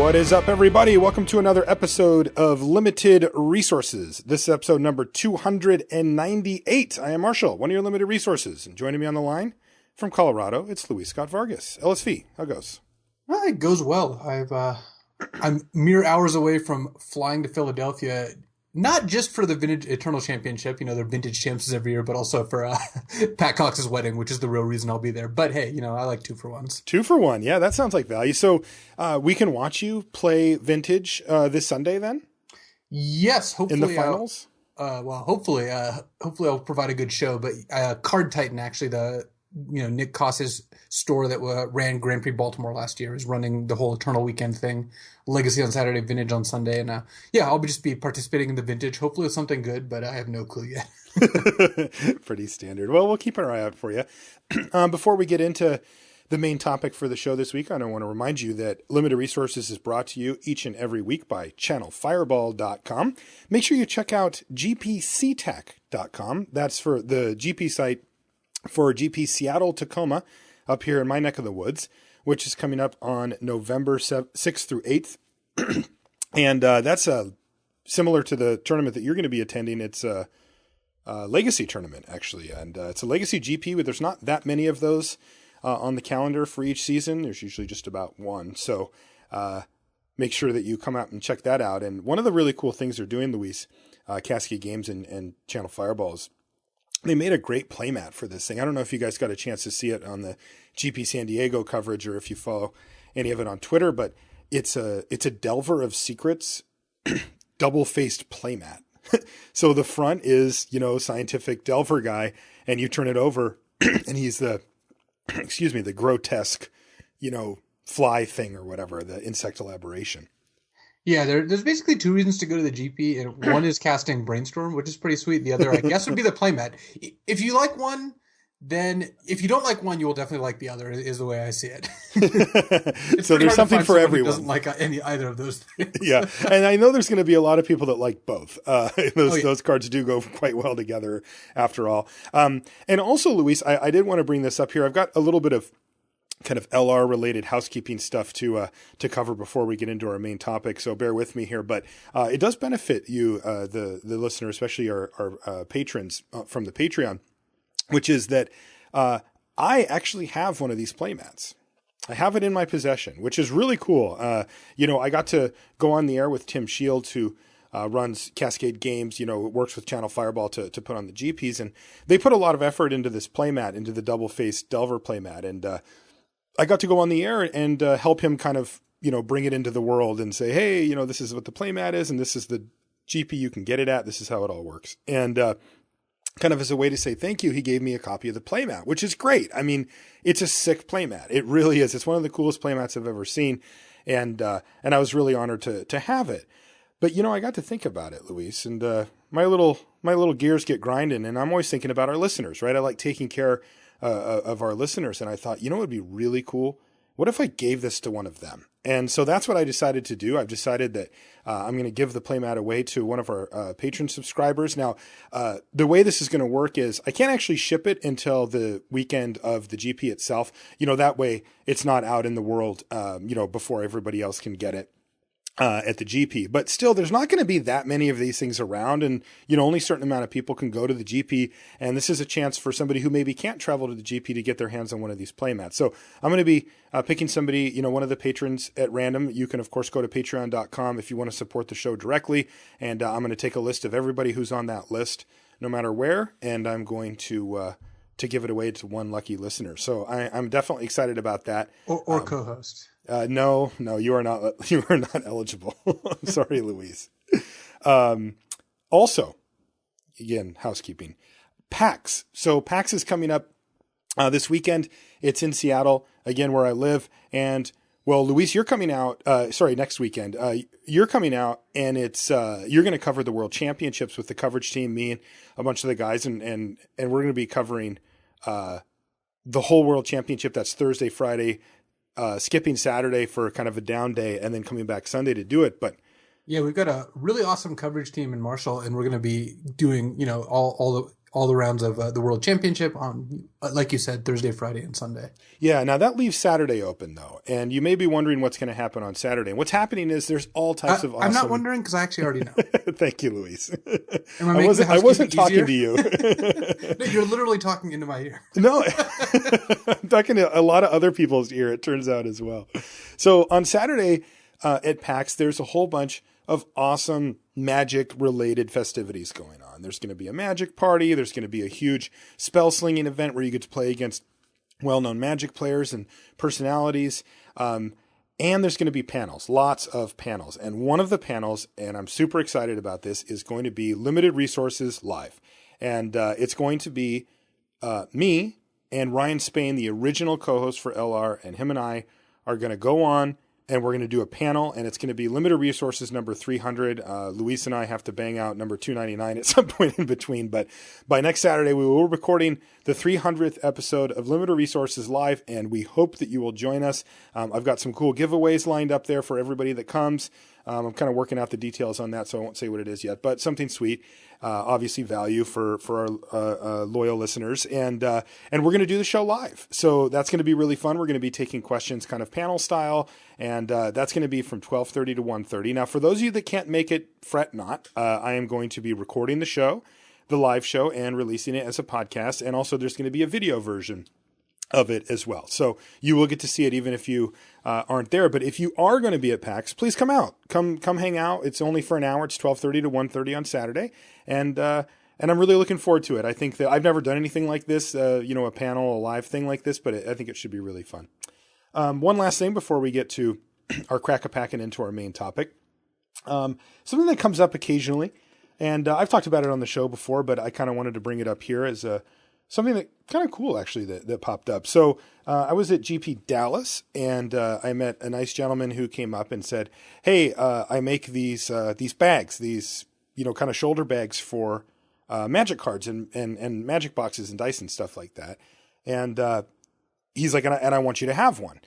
What is up, everybody? Welcome to another episode of Limited Resources. This is episode number 298. I am Marshall, one of your Limited Resources. And joining me on the line from Colorado, it's Luis Scott-Vargas. LSV, how goes? Well, it goes well. I'm mere hours away from flying to Philadelphia, not just for the Vintage Eternal Championship, they're vintage champs every year, but also for Pat Cox's wedding, which is the real reason I'll be there. But hey, I like 2-for-1s. 2-for-1, yeah, that sounds like value. So we can watch you play Vintage this Sunday then? Yes, hopefully. In the finals? Hopefully I'll provide a good show. But Card Titan, actually, Nick Koss's store that ran Grand Prix Baltimore last year is running the whole Eternal Weekend thing. Legacy on Saturday, Vintage on Sunday. And I'll just be participating in the Vintage. Hopefully it's something good, but I have no clue yet. Pretty standard. Well, we'll keep our eye out for you. Before we get into the main topic for the show this week, I want to remind you that Limited Resources is brought to you each and every week by channelfireball.com. Make sure you check out gpctech.com. That's for the GP site for GP Seattle Tacoma up here in my neck of the woods, which is coming up on November 6th through 8th. And that's similar to the tournament that you're going to be attending. It's a Legacy tournament, actually. And it's a Legacy GP, but there's not that many of those on the calendar for each season. There's usually just about one. So make sure that you come out and check that out. And one of the really cool things they're doing, Luis, Cascade Games and Channel Fireballs, they made a great playmat for this thing. I don't know if you guys got a chance to see it on the GP San Diego coverage or if you follow any of it on Twitter, but it's a Delver of Secrets double-faced playmat. So the front is, scientific Delver guy, and you turn it over and he's the grotesque, fly thing or whatever, the insect elaboration. Yeah, there's basically two reasons to go to the GP, and one is casting Brainstorm, which is pretty sweet. The other, I guess, would be the playmat. If you like one, then if you don't like one, you will definitely like the other, is the way I see it. So there's something for everyone. Who doesn't like either of those things. Yeah, and I know there's going to be a lot of people that like both. Those cards do go quite well together, after all. And also, Luis, I did want to bring this up here. I've got a little bit of kind of LR related housekeeping stuff to cover before we get into our main topic. So bear with me here, but it does benefit you, the listener, especially our patrons from the Patreon, which is that I actually have one of these playmats. I have it in my possession, which is really cool. I got to go on the air with Tim Shields, who runs Cascade Games, works with Channel Fireball to put on the GPs, and they put a lot of effort into this playmat, into the double-faced Delver playmat, and I got to go on the air and help him kind of, bring it into the world and say, hey, this is what the playmat is, and this is the GP you can get it at. This is how it all works. And kind of as a way to say thank you, he gave me a copy of the playmat, which is great. I mean, it's a sick playmat. It really is. It's one of the coolest playmats I've ever seen, and I was really honored to have it. But I got to think about it, Luis, and my little gears get grinding, and I'm always thinking about our listeners, right? I like taking care of our listeners. And I thought, it would be really cool. What if I gave this to one of them? And so that's what I decided to do. I've decided that I'm going to give the playmat away to one of our patron subscribers. Now, the way this is going to work is I can't actually ship it until the weekend of the GP itself. That way it's not out in the world, before everybody else can get it. At the GP, but still there's not going to be that many of these things around, and only a certain amount of people can go to the GP, and this is a chance for somebody who maybe can't travel to the GP to get their hands on one of these playmats. So I'm going to be picking somebody, one of the patrons at random. You can of course go to patreon.com if you want to support the show directly, and I'm going to take a list of everybody who's on that list, no matter where, and I'm going to give it away to one lucky listener. So I'm definitely excited about that. Or co-host. No, you are not. You are not eligible. I'm sorry, Luis. Also, again, housekeeping. PAX. So PAX is coming up this weekend. It's in Seattle, again, where I live. And well, Luis, you're coming out. Next weekend. You're coming out, and it's you're going to cover the World Championships with the coverage team. Me and a bunch of the guys, and we're going to be covering the whole World Championship. That's Thursday, Friday. Skipping Saturday for kind of a down day and then coming back Sunday to do it. But yeah, we've got a really awesome coverage team in Marshall, and we're going to be doing, all the all the rounds of the World Championship on, like you said, Thursday, Friday, and Sunday. Yeah, now that leaves Saturday open, though. And you may be wondering what's going to happen on Saturday. What's happening is there's all types of awesome... I'm not wondering because I actually already know. Thank you, Luis. I wasn't talking to you. No, you're literally talking into my ear. No, I'm talking to a lot of other people's ear, it turns out, as well. So on Saturday at PAX, there's a whole bunch of awesome Magic-related festivities going on. There's going to be a Magic party. There's going to be a huge spell-slinging event where you get to play against well-known Magic players and personalities. And there's going to be panels, lots of panels. And one of the panels, and I'm super excited about this, is going to be Limited Resources Live. And it's going to be me and Ryan Spain, the original co-host for LR, and him and I are going to go on and we're going to do a panel, and it's going to be Limited Resources number 300. Luis and I have to bang out number 299 at some point in between, but by next Saturday, we will be recording the 300th episode of Limited Resources Live, and we hope that you will join us. I've got some cool giveaways lined up there for everybody that comes. I'm kind of working out the details on that, so I won't say what it is yet, but something sweet. Obviously value for our loyal listeners, and we're going to do the show live. So that's going to be really fun. We're going to be taking questions kind of panel style, and that's going to be from 12:30 to 1:30. Now, for those of you that can't make it, fret not. I am going to be recording the show, the live show, and releasing it as a podcast, and also there's going to be a video version of it as well. So you will get to see it even if you aren't there. But if you are going to be at PAX, please come out. Come hang out. It's only for an hour. It's 12:30 to 1:30 on Saturday. And I'm really looking forward to it. I think that I've never done anything like this, a panel, a live thing like this, but I think it should be really fun. One last thing before we get to our crack-a-pack and into our main topic. Something that comes up occasionally, and I've talked about it on the show before, but I kind of wanted to bring it up here as something that kind of cool actually that popped up. So I was at GP Dallas, and I met a nice gentleman who came up and said, "Hey, I make these bags, these kind of shoulder bags for Magic cards and Magic boxes and dice and stuff like that." And he's like, and I want you to have one.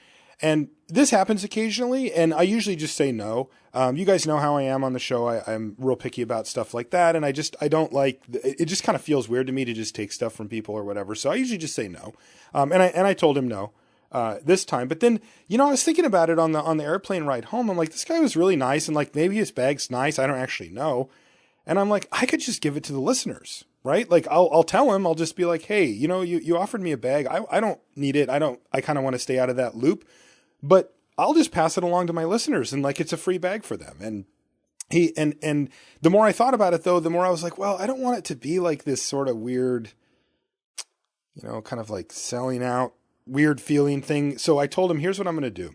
And this happens occasionally, and I usually just say no. You guys know how I am on the show. I'm real picky about stuff like that, and I don't like it. Just kind of feels weird to me to just take stuff from people or whatever. So I usually just say no. And I told him no this time. But then I was thinking about it on the airplane ride home. I'm like, this guy was really nice, and like maybe his bag's nice. I don't actually know. And I'm like, I could just give it to the listeners, right? Like I'll tell him. I'll just be like, hey, you offered me a bag. I don't need it. I kind of want to stay out of that loop. But I'll just pass it along to my listeners, and like it's a free bag for them. And and the more I thought about it, though, the more I was like, well, I don't want it to be like this sort of weird, kind of like selling out, weird feeling thing. So I told him, here's what I'm going to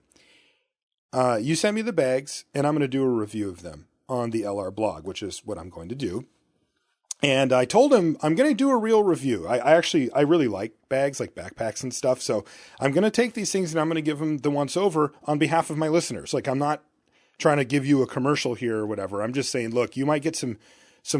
do. You send me the bags, and I'm going to do a review of them on the LR blog, which is what I'm going to do. And I told him I'm going to do a real review. I really like bags, like backpacks and stuff. So I'm going to take these things and I'm going to give them the once over on behalf of my listeners. Like I'm not trying to give you a commercial here or whatever. I'm just saying, look, you might get some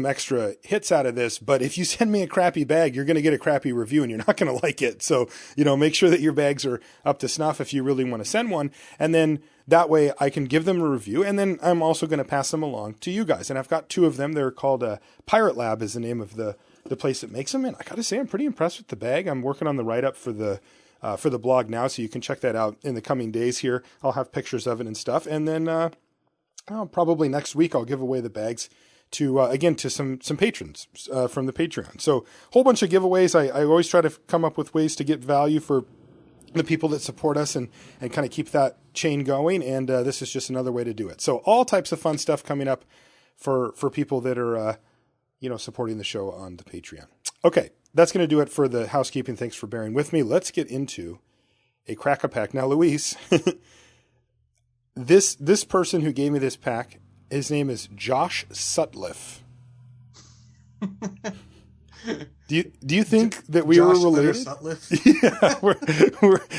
extra hits out of this, but if you send me a crappy bag, you're going to get a crappy review and you're not going to like it. So, make sure that your bags are up to snuff if you really want to send one. And then that way I can give them a review. And then I'm also going to pass them along to you guys. And I've got two of them. They're called Pirate Lab is the name of the place that makes them. And I got to say, I'm pretty impressed with the bag. I'm working on the write-up for the blog now. So you can check that out in the coming days here. I'll have pictures of it and stuff. And then probably next week, I'll give away the bags to some patrons from the Patreon. So a whole bunch of giveaways. I always try to come up with ways to get value for the people that support us and kind of keep that chain going. And this is just another way to do it. So all types of fun stuff coming up for people that are, supporting the show on the Patreon. Okay. That's going to do it for the housekeeping. Thanks for bearing with me. Let's get into a crack-a-pack. Now, Luis, this person who gave me this pack, his name is Josh Sutcliffe. Do you think that we were related? Yeah.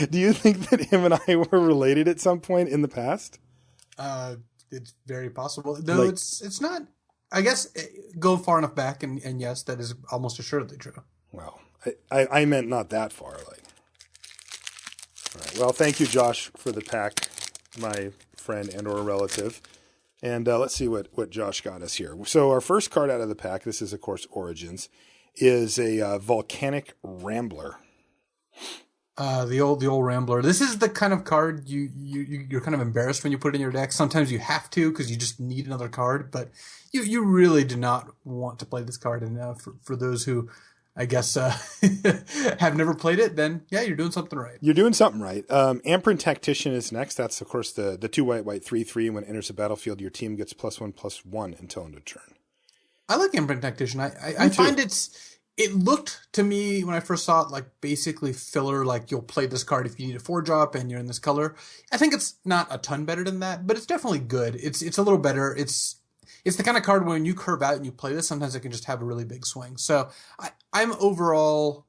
Do you think that him and I were related at some point in the past? It's very possible. No, it's not. I guess go far enough back, and yes, that is almost assuredly true. Well, I meant not that far. All right. Well, thank you, Josh, for the pack, my friend and or relative. And let's see what Josh got us here. So our first card out of the pack, this is, of course, Origins, is a Volcanic Rambler. The old Rambler. This is the kind of card you're kind of embarrassed when you put it in your deck. Sometimes you have to because you just need another card, but you really do not want to play this card. And for those who, I guess, have never played it, then yeah, you're doing something right. You're doing something right. Amprint Tactician is next. That's, of course, the 2 white 3/3. When it enters the battlefield, your team gets +1/+1 until end of turn. I like Imprint Tactician. I find it looked to me when I first saw it like basically filler, like you'll play this card if you need a 4-drop and you're in this color. I think it's not a ton better than that, but it's definitely good. It's a little better. It's the kind of card when you curve out and you play this, sometimes it can just have a really big swing. So I'm overall,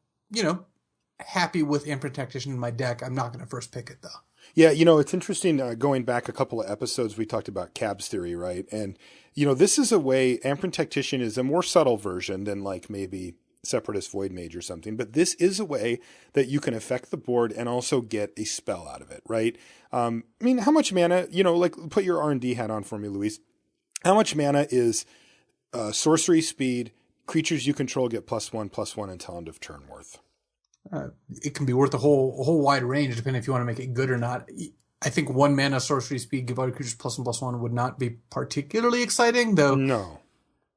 happy with Imprint Tactician in my deck. I'm not going to first pick it though. Yeah, it's interesting. Going back a couple of episodes, we talked about Cab's theory, right? And this is a way. Amprint Tactician is a more subtle version than like maybe Separatist Void Mage or something, but this is a way that you can affect the board and also get a spell out of it, right? I mean, how much mana? Like put your R&D hat on for me, Luis. How much mana is sorcery speed? Creatures you control get +1/+1 until end of turn worth. It can be worth a whole wide range depending if you want to make it good or not. I think 1 mana sorcery speed give other creatures +1/+1 would not be particularly exciting, though. No.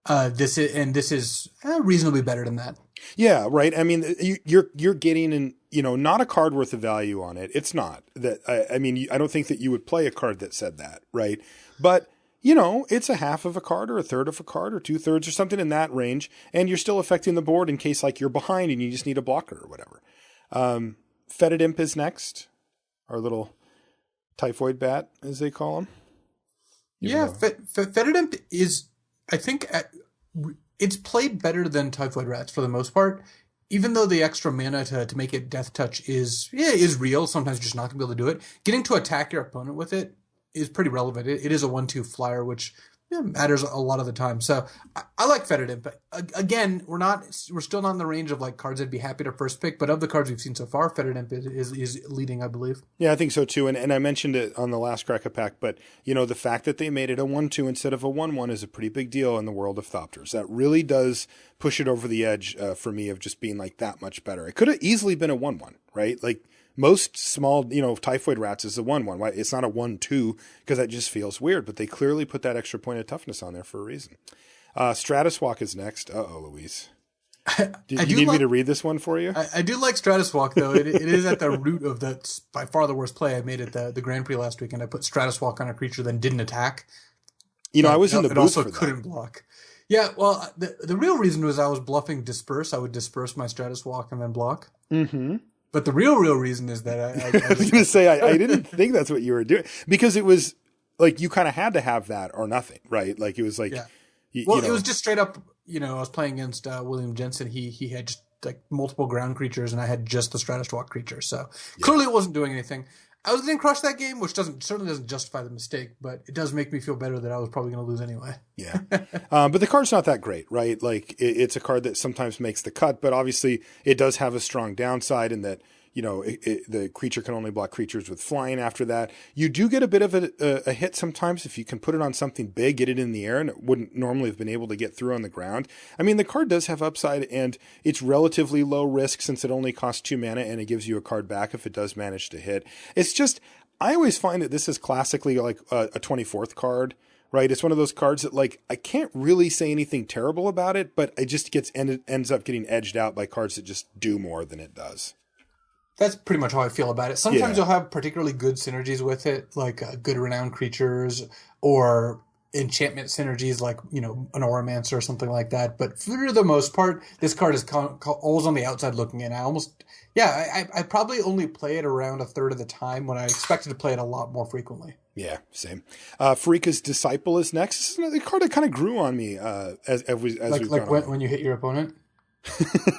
This is reasonably better than that. Yeah, right. I mean, you're getting not a card worth of value on it. It's not that. I mean, I don't think that you would play a card that said that, right? But it's a half of a card or a third of a card or 2/3 or something in that range, and you're still affecting the board in case like you're behind and you just need a blocker or whatever. Fetid Imp is next, our little typhoid bat, as they call him. Fetid Imp is, I think, it's played better than Typhoid Rats for the most part. Even though the extra mana to make it Death Touch is real, sometimes you're just not going to be able to do it. Getting to attack your opponent with it is pretty relevant. It is a 1/2 flyer, which matters a lot of the time. So I like Fetid Imp, but again, we're still not in the range of like cards I'd be happy to first pick. But of the cards we've seen so far, Fetid Imp is leading, I believe. Yeah, I think so too. And I mentioned it on the last Crack a Pack, but the fact that they made it a 1/2 instead of a 1/1 is a pretty big deal in the world of Thopters. That really does push it over the edge for me of just being like that much better. It could have easily been a 1/1, right? Like most small, Typhoid Rats is a 1/1. Why it's not a 1/2 because that just feels weird. But they clearly put that extra point of toughness on there for a reason. Stratus Walk is next. Luis. Do you need me to read this one for you? I do like Stratus Walk though. It is at the root of by far the worst play I made at the Grand Prix last week, and I put Stratus Walk on a creature that didn't attack. I was in the booth also for that. Couldn't block. Yeah, well, the real reason was I was bluffing Disperse. I would disperse my Stratus Walk and then block. Mm-hmm. But the real reason is that I was going to say, I didn't think that's what you were doing because it was like you kind of had to have that or nothing, right? Like it was like, it was just straight up, I was playing against William Jensen. He had just like multiple ground creatures and I had just the Stratus Walk creature. So clearly it wasn't doing anything. I was going to crush that game, which certainly doesn't justify the mistake, but it does make me feel better that I was probably going to lose anyway. Yeah. But the card's not that great, right? Like it's a card that sometimes makes the cut, but obviously it does have a strong downside in that, the creature can only block creatures with flying after that. You do get a bit of a hit sometimes if you can put it on something big, get it in the air, and it wouldn't normally have been able to get through on the ground. I mean, the card does have upside, and it's relatively low risk since it only costs 2 mana, and it gives you a card back if it does manage to hit. It's just, I always find that this is classically like a 24th card, right? It's one of those cards that like, I can't really say anything terrible about it, but it just ends up getting edged out by cards that just do more than it does. That's pretty much how I feel about it. Sometimes you'll have particularly good synergies with it, like good renowned creatures or enchantment synergies like, an Auramancer or something like that. But for the most part, this card is always on the outside looking in. I probably only play it around a third of the time when I expected to play it a lot more frequently. Yeah, same. Freaka's Disciple is next. This is another card that kind of grew on me as we've gone on. When you hit your opponent? I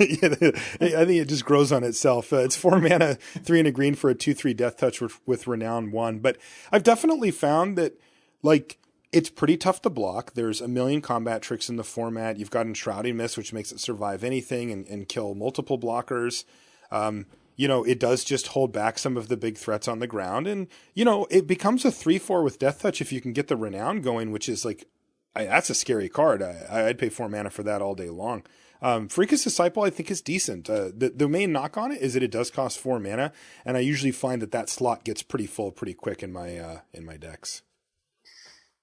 think it just grows on itself. It's 4 mana, 3 and a green for a 2/3 Death Touch with Renown 1. But I've definitely found that like it's pretty tough to block. There's a million combat tricks in the format. You've got Enshrouding Mist, which makes it survive anything and kill multiple blockers. It does just hold back some of the big threats on the ground. And, it becomes a 3/4 with Death Touch if you can get the Renown going, which is like, that's a scary card. I'd pay 4 mana for that all day long. Freakus Disciple, I think, is decent. The main knock on it is that it does cost 4 mana, and I usually find that slot gets pretty full pretty quick in my decks.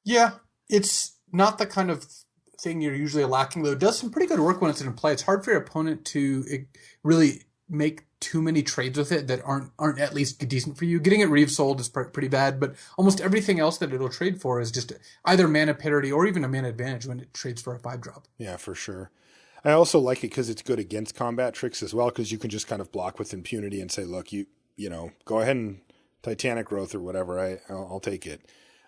Yeah, it's not the kind of thing you're usually lacking, though. It does some pretty good work when it's in play. It's hard for your opponent to really make too many trades with it that aren't at least decent for you. Getting it Reeve sold is pretty bad, but almost everything else that it'll trade for is just either mana parity or even a mana advantage when it trades for a 5-drop. Yeah, for sure. I also like it because it's good against combat tricks as well, because you can just kind of block with impunity and say, look, you know, go ahead and Titanic Growth or whatever. I'll take it.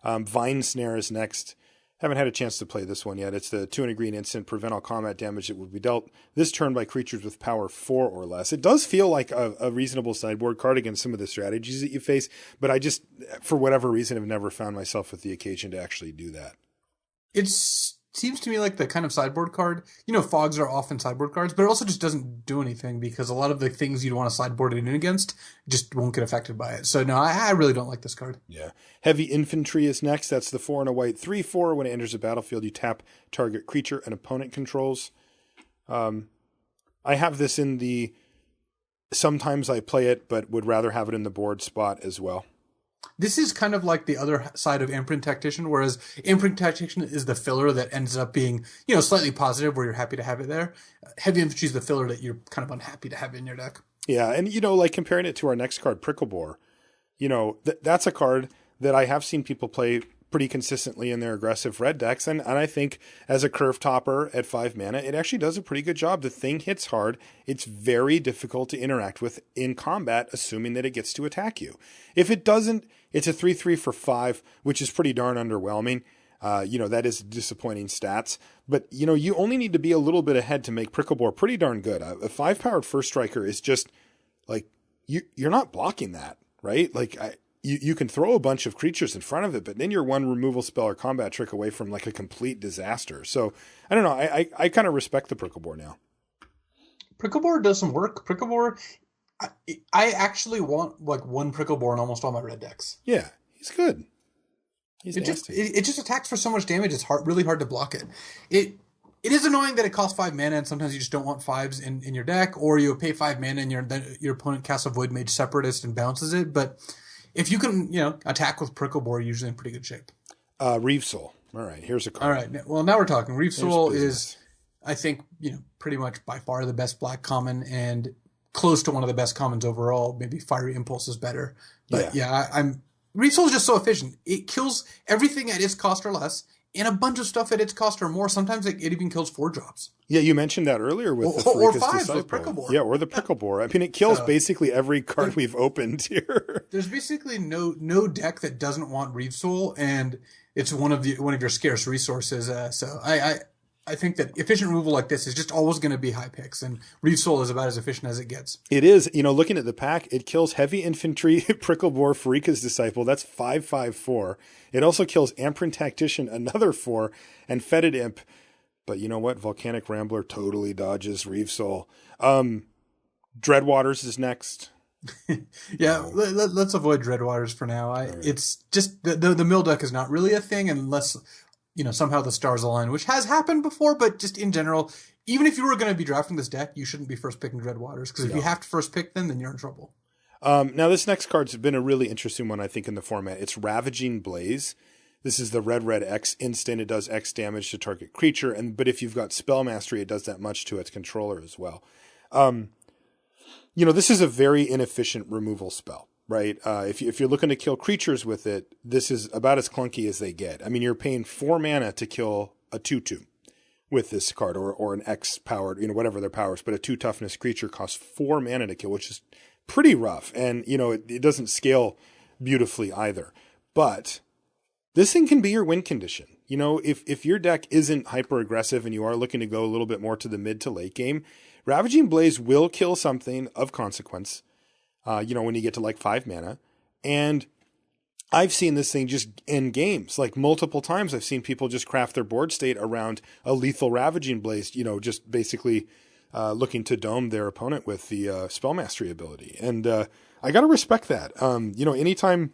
Vine Snare is next. Haven't had a chance to play this one yet. It's the 2 and a green instant, prevent all combat damage that would be dealt this turn by creatures with power 4 or less. It does feel like a reasonable sideboard card against some of the strategies that you face, but I just, for whatever reason, have never found myself with the occasion to actually do that. It seems to me like the kind of sideboard card. You know, fogs are often sideboard cards, but it also just doesn't do anything because a lot of the things you'd want to sideboard it in against just won't get affected by it. So no, I really don't like this card. Yeah. Heavy Infantry is next. That's the 4 and a white 3/4. When it enters the battlefield, you tap target creature and opponent controls. I have this in the sometimes I play it, but would rather have it in the board spot as well. This is kind of like the other side of Imprint Tactician, whereas Imprint Tactician is the filler that ends up being, you know, slightly positive where you're happy to have it there. Heavy Infantry is the filler that you're kind of unhappy to have in your deck. Yeah, and, you know, like comparing it to our next card, Pricklebore, you know, that's a card that I have seen people play pretty consistently in their aggressive red decks, and I think as a curve topper at 5 mana, it actually does a pretty good job. The thing hits hard. It's very difficult to interact with in combat, assuming that it gets to attack you. If it doesn't, it's a 3/3 for 5, which is pretty darn underwhelming. You know, that is disappointing stats. But, you know, you only need to be a little bit ahead to make Pricklebore pretty darn good. A 5-powered first striker is just, like, you're not blocking that, right? Like, you can throw a bunch of creatures in front of it, but then you're one removal spell or combat trick away from, like, a complete disaster. So, I don't know. I kind of respect the Pricklebore now. Pricklebore does some work. Pricklebore, I actually want, like, one Pricklebore in almost all my red decks. Yeah, he's good. It just attacks for so much damage. It's really hard to block it. It is annoying that it costs 5 mana, and sometimes you just don't want 5s in your deck, or you pay 5 mana and your opponent casts a Void Mage Separatist and bounces it. But if you can, you know, attack with Pricklebore, you're usually in pretty good shape. Reeve Soul. All right, here's a card. All right, well, now we're talking. Reeve Soul is, I think, you know, pretty much by far the best black common and close to one of the best commons overall. Maybe Fiery Impulse is better. But yeah, Reeve Soul is just so efficient. It kills everything at its cost or less, and a bunch of stuff at its cost or more. Sometimes it even kills 4 drops. Yeah, you mentioned that earlier with the or Freakus 5 Disciple. with Pricklebore. Yeah, or the Pricklebore. I mean, it kills basically every card we've opened here. There's basically no deck that doesn't want Reeve Soul, and it's one of your scarce resources. So I think that efficient removal like this is just always going to be high picks, and Reeve Soul is about as efficient as it gets. It is. You know, looking at the pack, it kills Heavy Infantry, Pricklebore, Freakus Disciple. That's 5/5/4. It also kills Imprint Tactician, another 4, and Fetid Imp. But you know what? Volcanic Rambler totally dodges Reeve Soul. Dreadwaters is next. Yeah, let's avoid Dreadwaters for now. It's just the mill deck is not really a thing unless, you know, somehow the stars align, which has happened before, but just in general, even if you were going to be drafting this deck, you shouldn't be first picking Dreadwaters, because if you have to first pick them, then you're in trouble. Now, this next card's been a really interesting one, I think, in the format. It's Ravaging Blaze. This is the red X instant. It does X damage to target creature, but if you've got Spell Mastery, it does that much to its controller as well. You know, this is a very inefficient removal spell, right? If you're looking to kill creatures with it, this is about as clunky as they get. I mean, you're paying 4 mana to kill a 2/2 with this card, or an X powered, you know, whatever their powers, but a 2 toughness creature costs 4 mana to kill, which is pretty rough. And, you know, it doesn't scale beautifully either. But this thing can be your win condition. You know, if your deck isn't hyper aggressive and you are looking to go a little bit more to the mid to late game, Ravaging Blaze will kill something of consequence, you know, when you get to like 5 mana. And I've seen this thing just in games, like multiple times. I've seen people just craft their board state around a lethal Ravaging Blaze, you know, just basically looking to dome their opponent with the Spell Mastery ability. And I got to respect that. You know, anytime,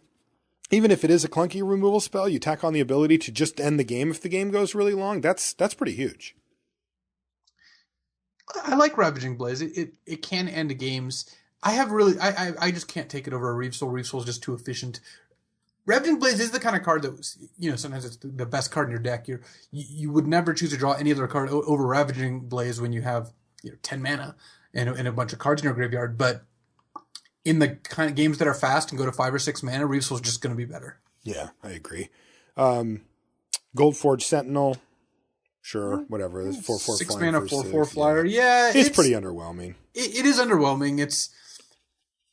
even if it is a clunky removal spell, you tack on the ability to just end the game if the game goes really long, that's pretty huge. I like Ravaging Blaze. It can end games. I just can't take it over a Reeve Soul. Reeve Soul is just too efficient. Ravaging Blaze is the kind of card that was, sometimes it's the best card in your deck. You would never choose to draw any other card over Ravaging Blaze when you have 10 mana and a bunch of cards in your graveyard. But in the kind of games that are fast and go to 5 or 6 mana, Reeve Soul is just going to be better. Yeah, I agree. Goldforge Sentinel. Sure, whatever. This 4/4 6 flying mana, for 4/4 6. flyer. Yeah, it's pretty underwhelming. It is underwhelming. It's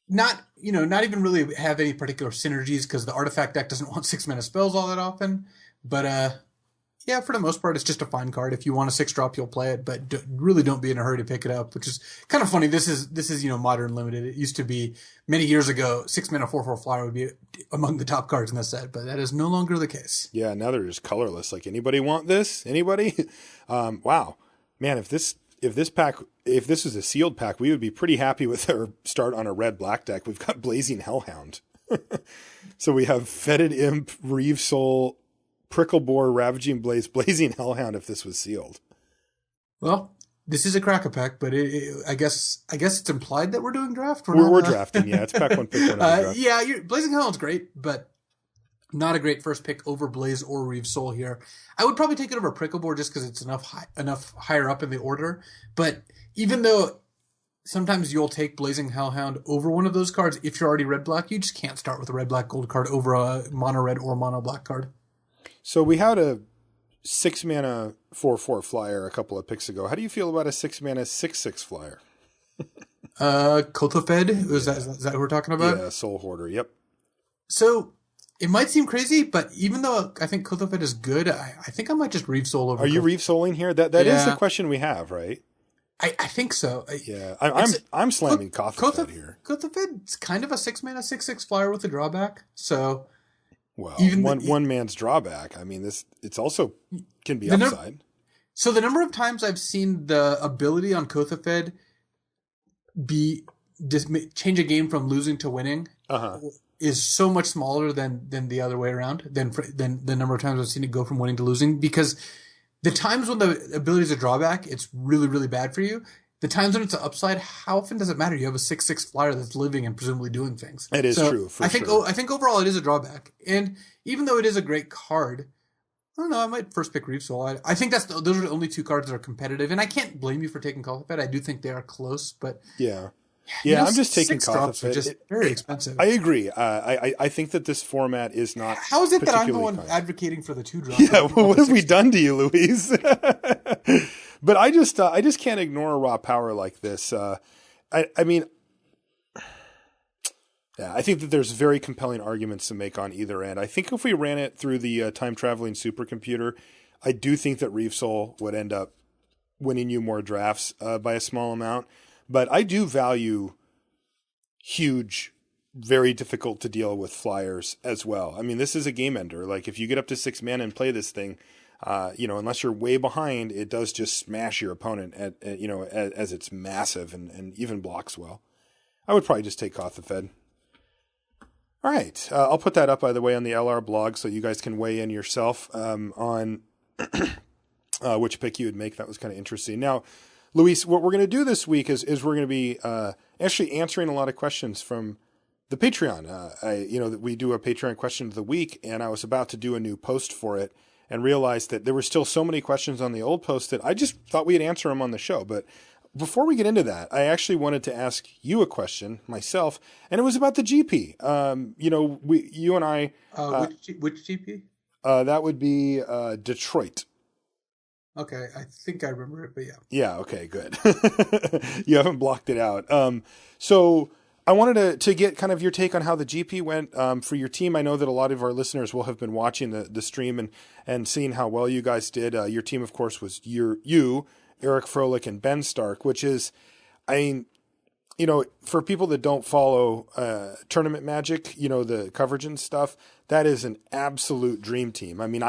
not even really have any particular synergies because the artifact deck doesn't want 6 mana spells all that often. But yeah, for the most part, it's just a fine card. If you want a 6-drop, you'll play it, but really don't be in a hurry to pick it up, which is kind of funny. This is modern limited. It used to be many years ago, 6 mana 4/4 flyer would be among the top cards in the set, but that is no longer the case. Yeah, now they're just colorless. Like, anybody want this? Anybody? Wow, man, if this was a sealed pack, we would be pretty happy with our start on a red-black deck. We've got Blazing Hellhound. So we have Fetid Imp, Reeve Soul, Pricklebore, Ravaging Blaze, Blazing Hellhound if this was sealed. Well, this is a cracker pack, but I guess it's implied that we're doing draft. We're drafting, yeah. It's pack 1, pick 1. Yeah, Blazing Hellhound's great, but not a great first pick over Blaze or Reeve Soul here. I would probably take it over Pricklebore just because it's enough higher up in the order. But even though sometimes you'll take Blazing Hellhound over one of those cards, if you're already red-black, you just can't start with a red-black gold card over a mono-red or mono-black card. So we had a 6 mana 4/4 flyer a couple of picks ago. How do you feel about a 6 mana 6/6 flyer? Kothafed? Is that what we're talking about? Yeah, Soul Hoarder, yep. So it might seem crazy, but even though I think Kothafed is good, I think I might just Reeve Soul over. Are you Reeve Souling here? That is the question we have, right? I think so. I'm slamming Kothafed here. Kothafed's kind of a 6 mana 6/6 flyer with a drawback. So well, even one man's drawback. I mean, it's also can be upside. So the number of times I've seen the ability on Kothafed change a game from losing to winning is so much smaller than the other way around, than the number of times I've seen it go from winning to losing, because the times when the ability is a drawback, it's really, really bad for you. The times when it's an upside, how often does it matter? You have a 6/6 flyer that's living and presumably doing things. It is true. I think overall it is a drawback. And even though it is a great card, I don't know, I might first pick Reeve Soul. I think those are the only two cards that are competitive. And I can't blame you for taking Kothafed. I do think they are close, but yeah. Yeah, I'm just taking Kothafed. Just very expensive. I agree. I think that this format is not. How is it that I'm the one advocating for the 2-drop? Yeah, well, what have we done to you, Louise? But I just can't ignore a raw power like this. I mean, yeah, I think that there's very compelling arguments to make on either end. I think if we ran it through the time traveling supercomputer, I do think that Reeve Soul would end up winning you more drafts by a small amount. But I do value huge, very difficult to deal with flyers as well. I mean, this is a game ender. Like, if you get up to 6 mana and play this thing, unless you're way behind, it does just smash your opponent as it's massive and even blocks well. I would probably just take Kothafed. All right. I'll put that up, by the way, on the LR blog so you guys can weigh in yourself on which pick you would make. That was kind of interesting. Now, Luis, what we're going to do this week is we're going to be actually answering a lot of questions from the Patreon. We do a Patreon question of the week, and I was about to do a new post for it and realized that there were still so many questions on the old post that I just thought we'd answer them on the show. But before we get into that, I actually wanted to ask you a question myself, and it was about the GP. You and I. Which GP? That would be Detroit. Okay, I think I remember it, but yeah. Yeah, okay, good. You haven't blocked it out. So I wanted to get kind of your take on how the GP went for your team. I know that a lot of our listeners will have been watching the stream and seeing how well you guys did. Your team, of course, was you, Eric Froelich, and Ben Stark, which is, I mean, for people that don't follow tournament magic, the coverage and stuff, that is an absolute dream team. I mean,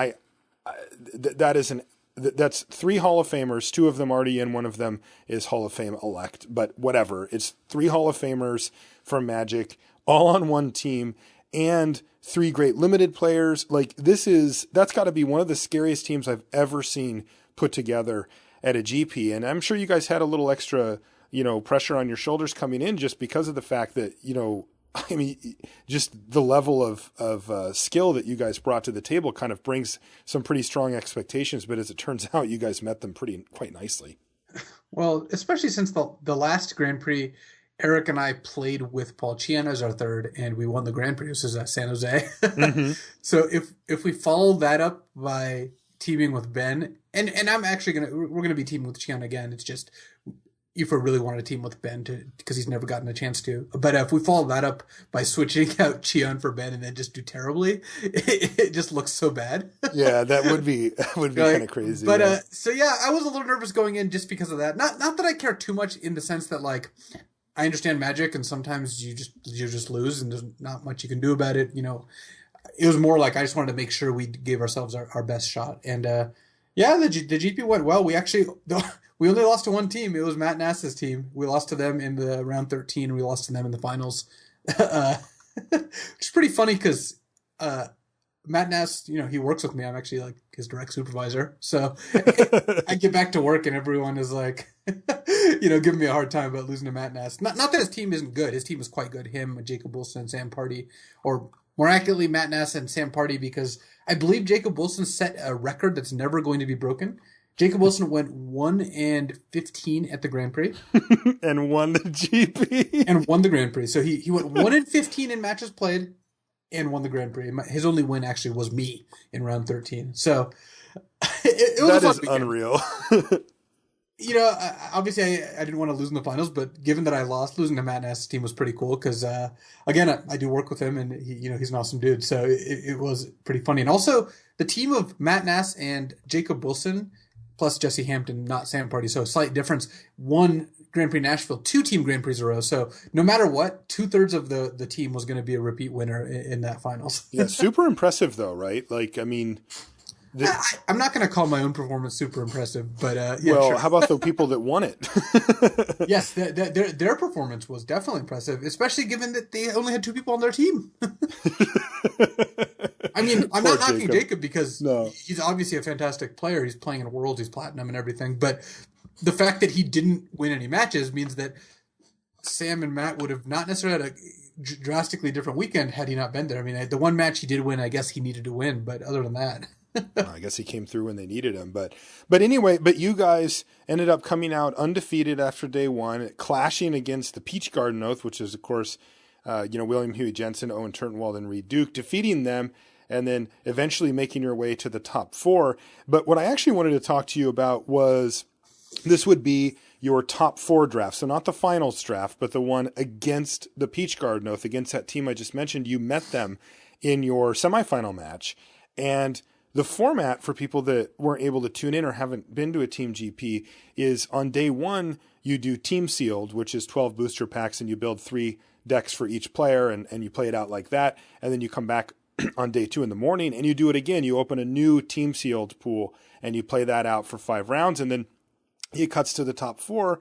that's 3 Hall of Famers, 2 of them already in, one of them is Hall of Fame elect, but whatever. It's 3 Hall of Famers from Magic, all on one team, and 3 great limited players. Like, that's got to be one of the scariest teams I've ever seen put together. at a GP. And I'm sure you guys had a little extra, pressure on your shoulders coming in just because of the fact that, I mean, just the level of skill that you guys brought to the table kind of brings some pretty strong expectations. But as it turns out, you guys met them quite nicely. Well, especially since the last Grand Prix, Eric and I played with Paul Chian as our third, and we won the Grand Prix. This is San Jose. Mm-hmm. So if we follow that up by teaming with Ben, and I'm actually we're gonna be teaming with Chian again. It's just Aoife really wanted to team with Ben because he's never gotten a chance to. But if we follow that up by switching out Chian for Ben and then just do terribly, it just looks so bad. Yeah, that would be kind of crazy. But I was a little nervous going in just because of that. Not that I care too much in the sense that like I understand Magic and sometimes you just lose and there's not much you can do about it. It was more like I just wanted to make sure we gave ourselves our best shot. And the GP went well. We only lost to one team. It was Matt Nass's team. We lost to them in the round 13. We lost to them in the finals. It's pretty funny because Matt Nass, he works with me. I'm actually like his direct supervisor. So I get back to work and everyone is like, giving me a hard time about losing to Matt Nass. Not that his team isn't good. His team is quite good. Him, Jacob Wilson, and Sam Party, or more accurately, Matt Nass and Sam Party, because I believe Jacob Wilson set a record that's never going to be broken. Jacob Wilson went 1-15 at the Grand Prix. And won the GP. And won the Grand Prix. So he went 1-15 in matches played and won the Grand Prix. His only win actually was me in round 13. So it was that is unreal. Obviously I didn't want to lose in the finals, but given that I lost, losing to Matt Nass's team was pretty cool because, again, I do work with him and he's an awesome dude. So it was pretty funny. And also the team of Matt Nass and Jacob Wilson plus Jesse Hampton, not Sam Party. So a slight difference. One Grand Prix Nashville, 2 team Grand Prix in a row. So no matter what, 2/3 of the team was going to be a repeat winner in that finals. Yeah, super impressive though, right? Like, I mean... I'm not going to call my own performance super impressive, but well, sure. How about the people that won it? Yes, their performance was definitely impressive, especially given that they only had 2 people on their team. I mean, I'm not knocking Jacob because he's obviously a fantastic player. He's playing in Worlds, he's platinum and everything. But the fact that he didn't win any matches means that Sam and Matt would have not necessarily had a drastically different weekend had he not been there. I mean, the one match he did win, I guess he needed to win. But other than that... I guess he came through when they needed him. But anyway, you guys ended up coming out undefeated after day one, clashing against the Peach Garden Oath, which is, of course, William Huey Jensen, Owen Turnwald, and Reed Duke, defeating them, and then eventually making your way to the top 4. But what I actually wanted to talk to you about was this would be your top 4 draft. So not the finals draft, but the one against the Peach Garden Oath, against that team I just mentioned. You met them in your semifinal match. And the format for people that weren't able to tune in or haven't been to a Team GP is on day 1, you do Team Sealed, which is 12 booster packs, and you build 3 decks for each player, and you play it out like that. And then you come back on day 2 in the morning and you do it again. You open a new Team Sealed pool and you play that out for 5 rounds. And then it cuts to the top 4.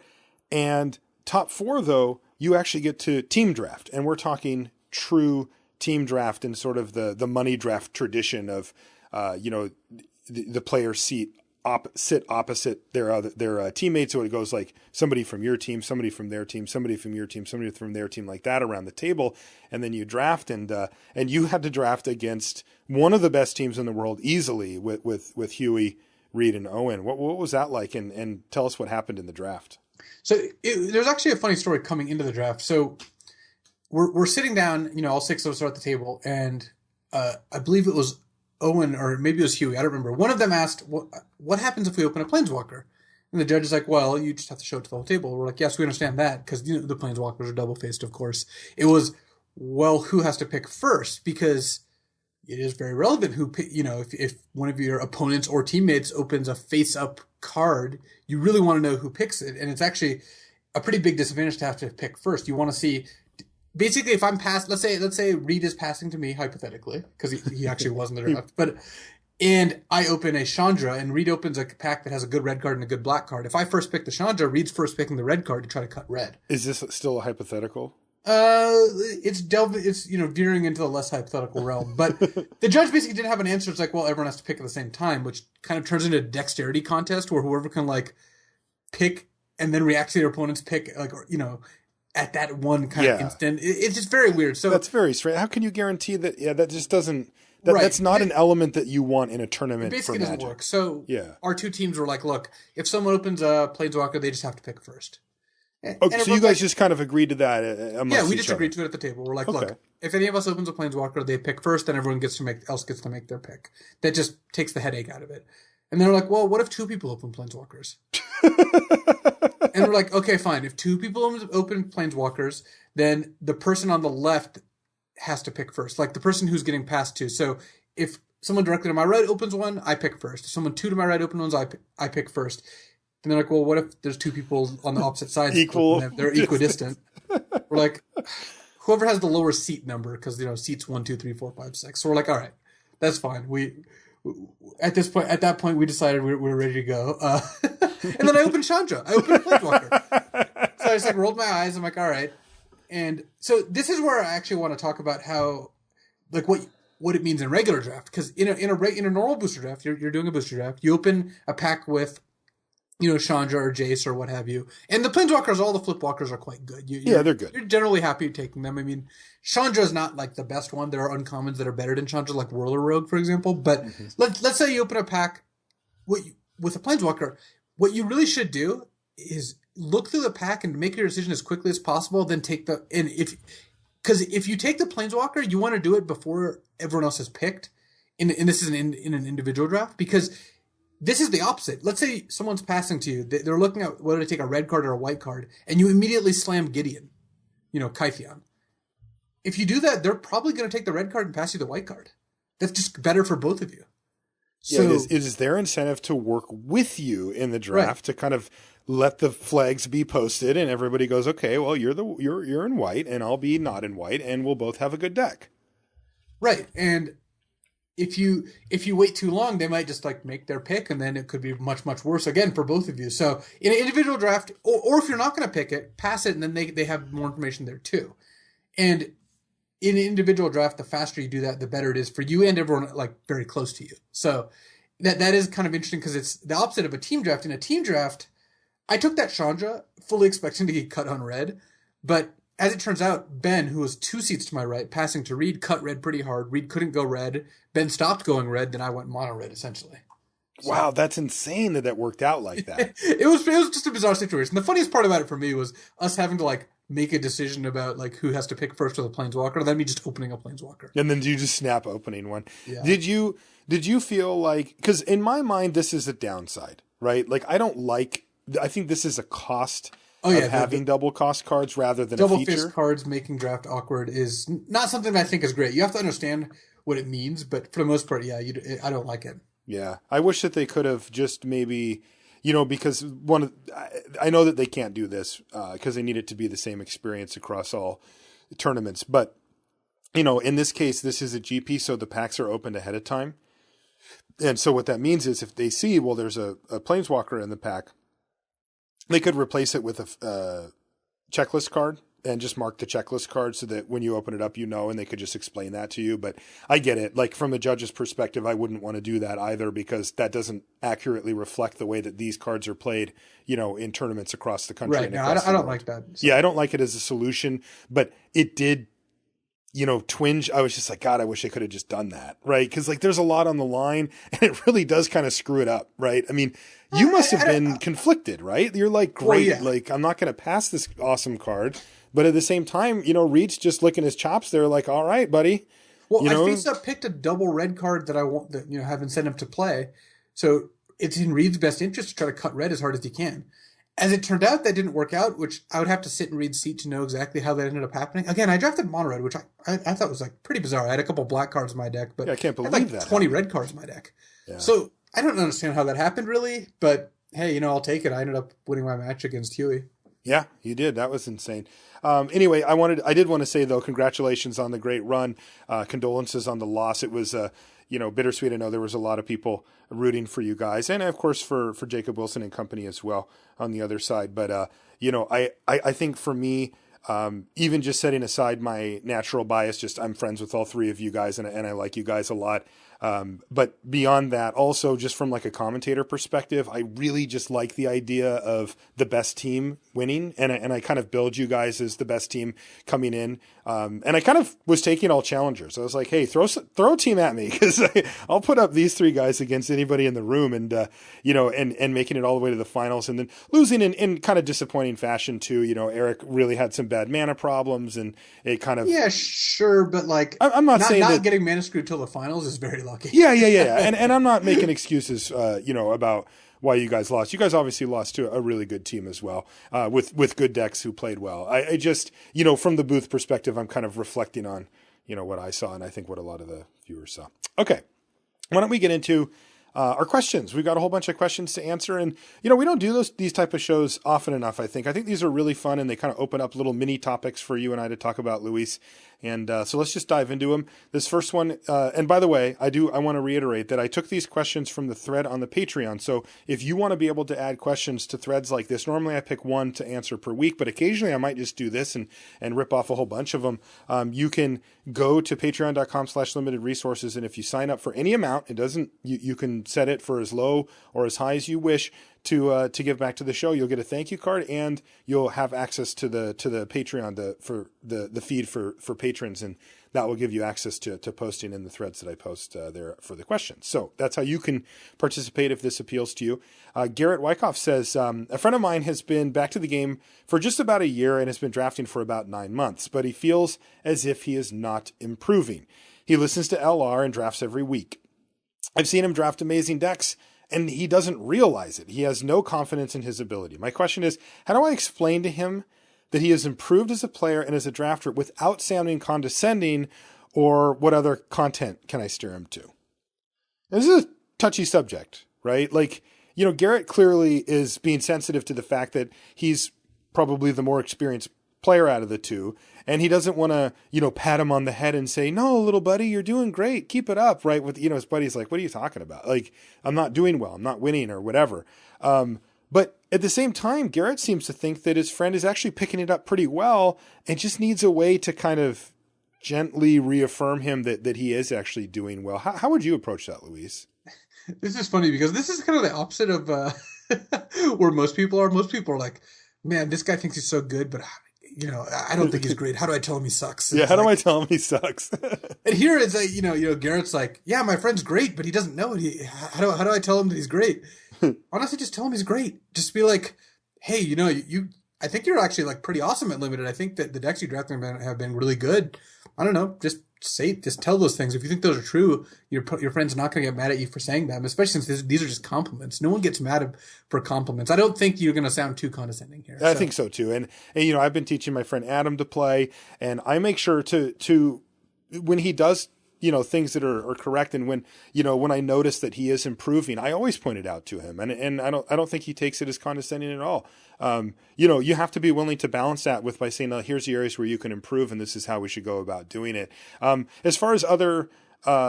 And top 4, though, you actually get to team draft. And we're talking true team draft in sort of the money draft tradition of, the players sit opposite their teammates. So it goes like somebody from your team, somebody from their team, somebody from your team, somebody from their team, like that around the table. And then you draft, and you had to draft against one of the best teams in the world easily with Huey, Reed, and Owen. What was that like? And tell us what happened in the draft. So there's actually a funny story coming into the draft. So we're sitting down, all 6 of us are at the table, and I believe it was Owen, or maybe it was Huey, I don't remember. One of them asked, what happens if we open a Planeswalker? And the judge is like, well, you just have to show it to the whole table. We're like, yes, we understand that, because the Planeswalkers are double-faced, of course. It was, well, who has to pick first? Because it is very relevant who pick, if one of your opponents or teammates opens a face-up card, you really want to know who picks it. And it's actually a pretty big disadvantage to have to pick first. You want to see... Basically, if I'm let's say Reed is passing to me, hypothetically, because he actually wasn't there left, and I open a Chandra, and Reed opens a pack that has a good red card and a good black card. If I first pick the Chandra, Reed's first picking the red card to try to cut red. Is this still a hypothetical? It's veering into the less hypothetical realm, but the judge basically didn't have an answer. It's like, well, everyone has to pick at the same time, which kind of turns into a dexterity contest where whoever can like pick and then react to their opponent's pick, like, or, at that one kind of instant. It's just very weird. So that's very strange. How can you guarantee that? Yeah, that just doesn't. Right. That's not an element that you want in a tournament. It basically for doesn't Magic. work. So our two teams were like, look, if someone opens a Planeswalker, they just have to pick first. Okay, so you guys just kind of agreed to that amongst we just each agreed other. to it at the table. We're like, look, if any of us opens a Planeswalker, they pick first, then everyone gets to make their pick. That just takes the headache out of it. And they're like, well, what if two people open Planeswalkers? And we're like, okay, fine. If two people open Planeswalkers, then the person on the left has to pick first. Like the person who's getting passed to. So if someone directly to my right opens one, I pick first. If someone two to my right opens ones, I pick first. And they're like, well, what if there's two people on the opposite sides? They're equidistant. We're like, whoever has the lower seat number, because seats 1, 2, 3, 4, 5, 6. So we're like, all right, that's fine. At that point, we decided we were ready to go. And then I opened Chandra. I opened Planeswalker. So I just like rolled my eyes. I'm like, all right. And so this is where I actually want to talk about how, like, what it means in regular draft. Because in a normal booster draft, you're doing a booster draft. You open a pack with Chandra or Jace or what have you. And the Planeswalkers, all the Flipwalkers are quite good. They're good. You're generally happy taking them. I mean, Chandra is not like the best one. There are uncommons that are better than Chandra, like Whirler Rogue, for example. But let's say you open a pack with a Planeswalker. What you really should do is look through the pack and make your decision as quickly as possible. Then because if you take the Planeswalker, you want to do it before everyone else has picked. And this is in an individual draft, because this is the opposite. Let's say someone's passing to you. They're looking at whether to take a red card or a white card, and you immediately slam Gideon, Kytheon. If you do that, they're probably going to take the red card and pass you the white card. That's just better for both of you. So, it is their incentive to work with you in the draft to kind of let the flags be posted, and everybody goes, okay, well, you're in white, and I'll be not in white, and we'll both have a good deck. Right, and if you wait too long, they might just like make their pick, and then it could be much, much worse again for both of you. So in an individual draft, or if you're not going to pick it, pass it, and then they have more information there too. And in an individual draft, the faster you do that, the better it is for you and everyone like very close to you. So that is kind of interesting, because it's the opposite of a team draft. In a team draft, I took that Chandra fully expecting to get cut on red, but as it turns out, Ben, who was 2 seats to my right, passing to Reed, cut red pretty hard. Reed couldn't go red. Ben stopped going red. Then I went mono red, essentially. So, wow, that's insane that worked out like that. It was just a bizarre situation. The funniest part about it for me was us having to like make a decision about like who has to pick first with a Planeswalker, and then me just opening a Planeswalker. And then you just snap opening one. Yeah. Did you feel like, because in my mind this is a downside, right? Like I think this is a cost. Having double cost cards rather than a feature. Double fist cards making draft awkward is not something that I think is great. You have to understand what it means, but for the most part, I don't like it. Yeah, I wish that they could have just maybe, because I know that they can't do this because they need it to be the same experience across all tournaments. But in this case, this is a GP, so the packs are opened ahead of time, and so what that means is if they see, well, there's a Planeswalker in the pack, they could replace it with a checklist card and just mark the checklist card so that when you open it up, and they could just explain that to you. But I get it. Like from the judge's perspective, I wouldn't want to do that either, because that doesn't accurately reflect the way that these cards are played, in tournaments across the country. Right. No, I don't like that. So. Yeah, I don't like it as a solution, but it did, twinge. I was just like, God, I wish I could have just done that. Right. Cause like there's a lot on the line, and it really does kind of screw it up. Right. I mean, you must have been conflicted, right? You're like, great. Like, I'm not going to pass this awesome card. But at the same time, Reed's just licking his chops there like, all right, buddy. Well, I face up picked a double red card that I want, that, have incentive to play. So it's in Reed's best interest to try to cut red as hard as he can. As it turned out, that didn't work out, which I would have to sit in Reed's seat to know exactly how that ended up happening. Again, I drafted mono red, which I thought was like pretty bizarre. I had a couple black cards in my deck, but I can't believe I had that 20 red cards in my deck. Yeah. So I don't understand how that happened really, but hey, I'll take it. I ended up winning my match against Huey. Yeah, you did. That was insane. Anyway, I did want to say though, congratulations on the great run. Condolences on the loss. It was, bittersweet. I know there was a lot of people rooting for you guys, and of course for Jacob Wilson and company as well on the other side. But I think for me, Even just setting aside my natural bias, just I'm friends with all three of you guys and I like you guys a lot. But beyond that, also just from like a commentator perspective, I really just like the idea of the best team winning, and I kind of build you guys as the best team coming in. And I kind of was taking all challengers. I was like, hey, throw a team at me, because I'll put up these three guys against anybody in the room, and and making it all the way to the finals, and then losing in kind of disappointing fashion too. Eric really had some bad mana problems, and it kind of sure, but like I'm not saying not that getting mana screwed till the finals is very lucky. Yeah. And I'm not making excuses, about why you guys lost. You guys obviously lost to a really good team as well, with good decks who played well. I just, from the booth perspective, I'm kind of reflecting on, what I saw, and I think what a lot of the viewers saw. Okay. Why don't we get into our questions? We've got a whole bunch of questions to answer, and we don't do these type of shows often enough. I think these are really fun, and they kind of open up little mini topics for you and I to talk about, Luis. And so let's just dive into them. This first one, and by the way, I want to reiterate that I took these questions from the thread on the Patreon. So if you want to be able to add questions to threads like this, normally I pick one to answer per week, but occasionally I might just do this and rip off a whole bunch of them. You can go to patreon.com/limited resources, and if you sign up for any amount, you can set it for as low or as high as you wish to give back to the show. You'll get a thank you card, and you'll have access to the Patreon for the feed for patrons, and that will give you access to posting in the threads that I post there for the questions. So that's how you can participate if this appeals to you. Garrett Wyckoff says, a friend of mine has been back to the game for just about a year and has been drafting for about 9 months, but he feels as if he is not improving. He listens to LR and drafts every week. I've seen him draft amazing decks, and he doesn't realize it. He has no confidence in his ability. My question is, how do I explain to him that he has improved as a player and as a drafter without sounding condescending, or what other content can I steer him to? And this is a touchy subject, right? Like, Garrett clearly is being sensitive to the fact that he's probably the more experienced player out of the two, and he doesn't want to, pat him on the head and say, no, little buddy, you're doing great. Keep it up, right? With, his buddy's like, what are you talking about? Like, I'm not doing well. I'm not winning or whatever. But at the same time, Garrett seems to think that his friend is actually picking it up pretty well and just needs a way to kind of gently reaffirm him that he is actually doing well. How would you approach that, Luis? This is funny because this is kind of the opposite of where most people are. Most people are like, man, this guy thinks he's so good, but I don't think he's great. How do I tell him he sucks? And how do I tell him he sucks? And here it's like, Garrett's like, yeah, my friend's great, but he doesn't know it. How do I tell him that he's great? Honestly, just tell him he's great. Just be like, hey, I think you're actually like pretty awesome at limited. I think that the decks you drafted have been really good. I don't know. Just tell those things. If you think those are true, your friend's not going to get mad at you for saying them, especially since these are just compliments. No one gets mad for compliments. I don't think you're going to sound too condescending here. I think so too. And I've been teaching my friend Adam to play, and I make sure to when he does things that are correct, and when I notice that he is improving, I always point it out to him, and I don't think he takes it as condescending at all. You have to be willing to balance that by saying, here's the areas where you can improve, and this is how we should go about doing it. As far as other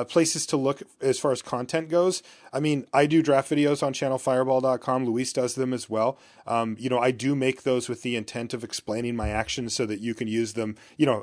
places to look as far as content goes, I do draft videos on channelfireball.com. Luis does them as well. I do make those with the intent of explaining my actions so that you can use them.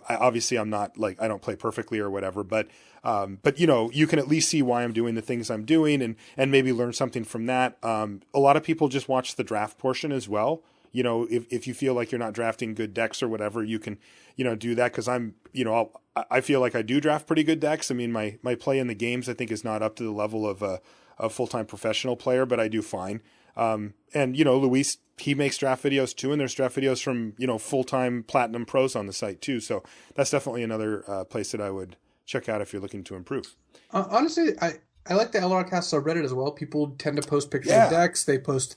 Obviously I'm not like, I don't play perfectly or whatever, but you can at least see why I'm doing the things I'm doing and maybe learn something from that. A lot of people just watch the draft portion as well. If you feel like you're not drafting good decks or whatever, you can, do that. Cause I feel like I do draft pretty good decks. My play in the games, I think, is not up to the level of a full-time professional player, but I do fine. Luis, he makes draft videos too, and there's draft videos from, full-time platinum pros on the site too. So that's definitely another place that I would check out if you're looking to improve. Honestly, I like the LR Cast subreddit as well. People tend to post pictures of decks. They post,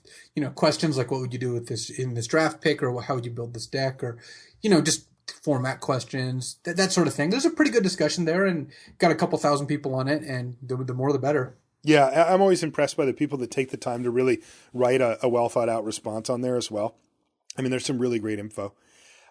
questions like, what would you do with this in this draft pick, or how would you build this deck, or, just format questions, that sort of thing. There's a pretty good discussion there, and got a couple thousand people on it, and the more the better. Yeah, I'm always impressed by the people that take the time to really write a well thought out response on there as well. There's some really great info.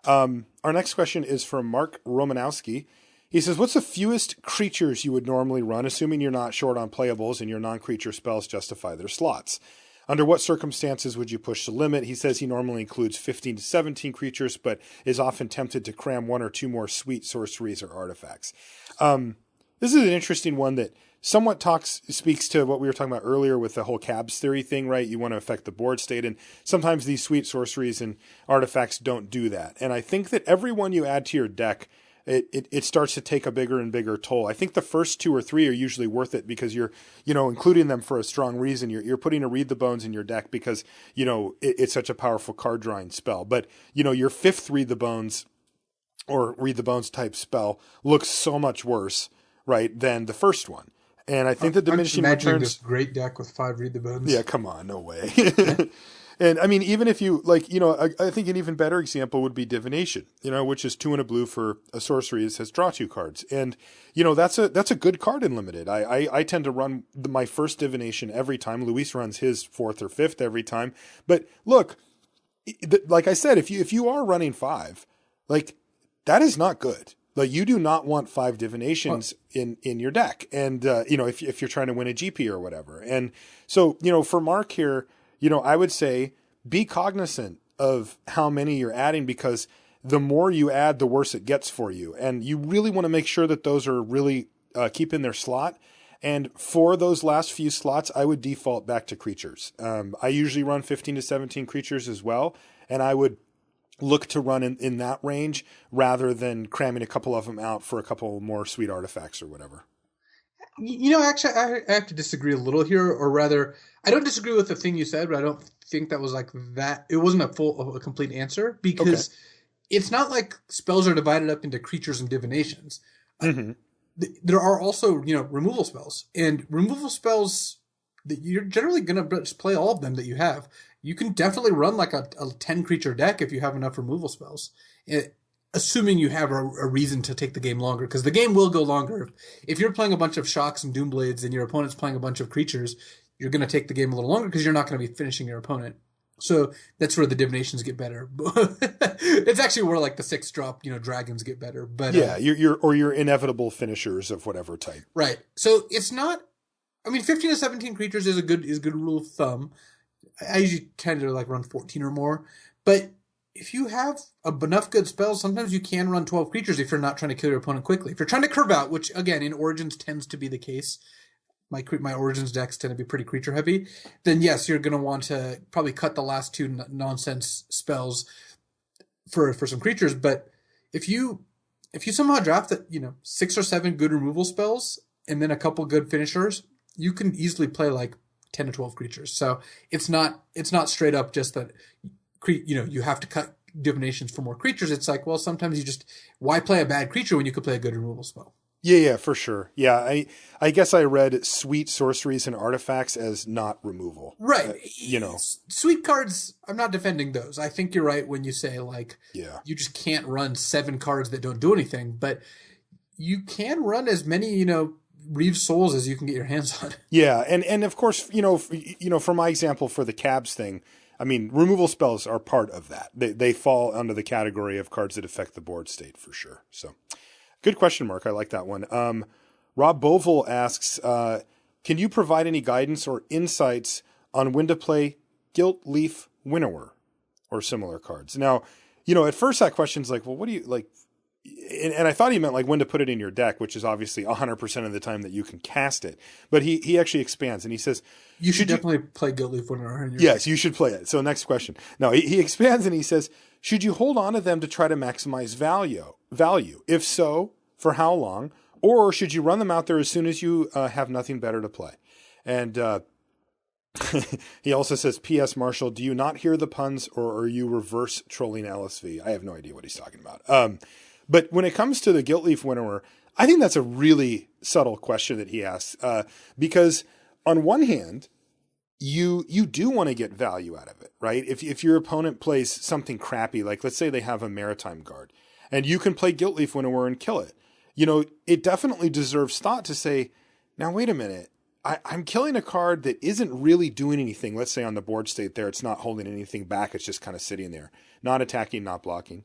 Our next question is from Mark Romanowski. He says, what's the fewest creatures you would normally run, assuming you're not short on playables and your non-creature spells justify their slots? Under what circumstances would you push the limit? He says he normally includes 15 to 17 creatures, but is often tempted to cram 1 or 2 more sweet sorceries or artifacts. This is an interesting one that somewhat speaks to what we were talking about earlier with the whole cabs theory thing, right? You want to affect the board state, and sometimes these sweet sorceries and artifacts don't do that. And I think that every one you add to your deck, it starts to take a bigger and bigger toll. I think the first 2 or 3 are usually worth it because you're, including them for a strong reason. You're putting a Read the Bones in your deck because, it's such a powerful card drawing spell. But, your 5th Read the Bones or Read the Bones type spell looks so much worse, right, than the first one. And I think the diminishing returns. This great deck with 5 Read the Bones. Yeah, come on, no way. And I mean, even if you I think an even better example would be Divination, which is 2 and a blue for a sorcery. It says draw 2 cards, and that's a good card in limited. I tend to run my first Divination every time. Luis runs his 4th or 5th every time. But look, like I said, if you are running 5, that is not good. You do not want 5 divinations in your deck. And, if you're trying to win a GP or whatever. And so, for Mark here, I would say be cognizant of how many you're adding, because the more you add, the worse it gets for you. And you really want to make sure that those are really keeping their slot. And for those last few slots, I would default back to creatures. I usually run 15 to 17 creatures as well. And I would look to run in that range rather than cramming a couple of them out for a couple more sweet artifacts or whatever. Actually, I have to disagree a little here, or rather, I don't disagree with the thing you said, but I don't think that was that. It wasn't a complete answer, because it's not like spells are divided up into creatures and divinations. Mm-hmm. There are also, removal spells, and removal spells that you're generally going to play all of them that you have. You can definitely run like a 10 creature deck if you have enough removal spells, assuming you have a reason to take the game longer, because the game will go longer. If you're playing a bunch of Shocks and Doomblades and your opponent's playing a bunch of creatures, you're going to take the game a little longer because you're not going to be finishing your opponent. So that's where the divinations get better. It's actually where the 6 drop, dragons get better. But your inevitable finishers of whatever type. Right. So it's not. 15 to 17 creatures is a good rule of thumb. I usually tend to run 14 or more, but if you have enough good spells, sometimes you can run 12 creatures if you're not trying to kill your opponent quickly. If you're trying to curve out, which again in Origins tends to be the case, my Origins decks tend to be pretty creature heavy, then yes, you're going to want to probably cut the last 2 nonsense spells for some creatures. But if you somehow draft 6 or 7 good removal spells and then a couple good finishers, you can easily play 10 to 12 creatures. So it's not straight up just that, you have to cut divinations for more creatures. It's sometimes why play a bad creature when you could play a good removal spell? Yeah, for sure. Yeah, I guess I read sweet sorceries and artifacts as not removal. Right. Sweet cards, I'm not defending those. I think you're right when you say you just can't run 7 cards that don't do anything, but you can run as many, Reeve Souls as you can get your hands on. Yeah, and of course, for my example for the cabs thing, removal spells are part of that. They fall under the category of cards that affect the board state for sure. So, good question, Mark. I like that one. Rob Boville asks, can you provide any guidance or insights on when to play Gilt Leaf Winnower or similar cards? Now, at first that question's well, what do you like? And I thought he meant when to put it in your deck, which is obviously 100% of the time that you can cast it. But he actually expands and he says, you should definitely play Gilt Leaf Winnower in your deck. Yes, you should play it. So next question. No, he expands and he says, should you hold on to them to try to maximize value? If so, for how long? Or should you run them out there as soon as you have nothing better to play? And he also says, P.S. Marshall, do you not hear the puns or are you reverse trolling LSV? I have no idea what he's talking about. But when it comes to the Gilt Leaf Winnower, I think that's a really subtle question that he asks, because on one hand, you do want to get value out of it, right? If your opponent plays something crappy, let's say they have a Maritime Guard, and you can play Gilt Leaf Winnower and kill it, it definitely deserves thought to say, now wait a minute, I'm killing a card that isn't really doing anything. Let's say on the board state there, it's not holding anything back, it's just kind of sitting there, not attacking, not blocking.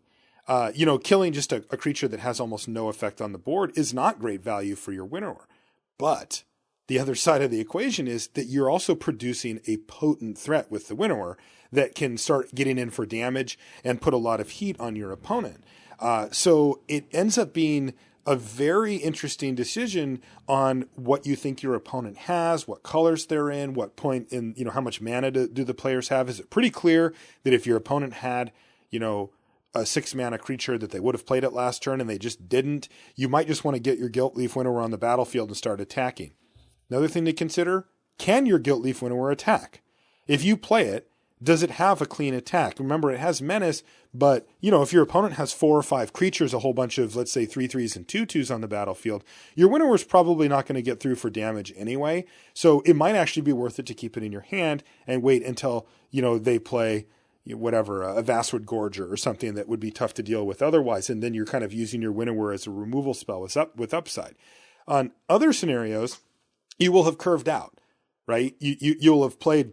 Killing just a creature that has almost no effect on the board is not great value for your Winnower. But the other side of the equation is that you're also producing a potent threat with the Winnower that can start getting in for damage and put a lot of heat on your opponent. So it ends up being a very interesting decision on what you think your opponent has, what colors they're in, what point in, how much mana do the players have. Is it pretty clear that if your opponent had, a 6 mana creature that they would have played it last turn and they just didn't, you might just want to get your Gilt-Leaf Winnower on the battlefield and start attacking. Another thing to consider, can your Gilt-Leaf Winnower attack? If you play it, does it have a clean attack? Remember, it has menace, but, if your opponent has 4 or 5 creatures, a whole bunch of, let's say, 3/3s and 2/2s on the battlefield, your Winnower is probably not going to get through for damage anyway. So it might actually be worth it to keep it in your hand and wait until, they play whatever, a Vastwood Gorger or something that would be tough to deal with otherwise. And then you're kind of using your Winnower as a removal spell with upside. On other scenarios, you will have curved out, right? You'll have played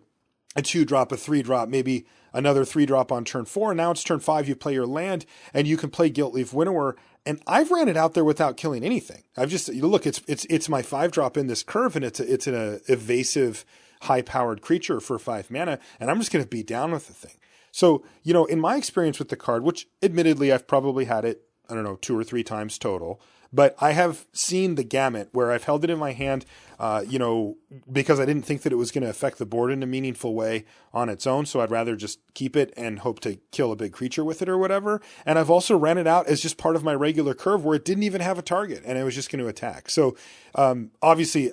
a 2-drop, a 3-drop, maybe another 3-drop on turn 4. Now it's turn 5, you play your land and you can play Gilt-Leaf Winnower. And I've ran it out there without killing anything. I've just, look, it's my 5-drop in this curve and it's an evasive, high-powered creature for 5 mana. And I'm just going to beat down with the thing. So, in my experience with the card, which admittedly I've probably had it, 2 or 3 times total, but I have seen the gamut where I've held it in my hand, because I didn't think that it was going to affect the board in a meaningful way on its own. So I'd rather just keep it and hope to kill a big creature with it or whatever. And I've also ran it out as just part of my regular curve where it didn't even have a target and it was just going to attack. So, obviously,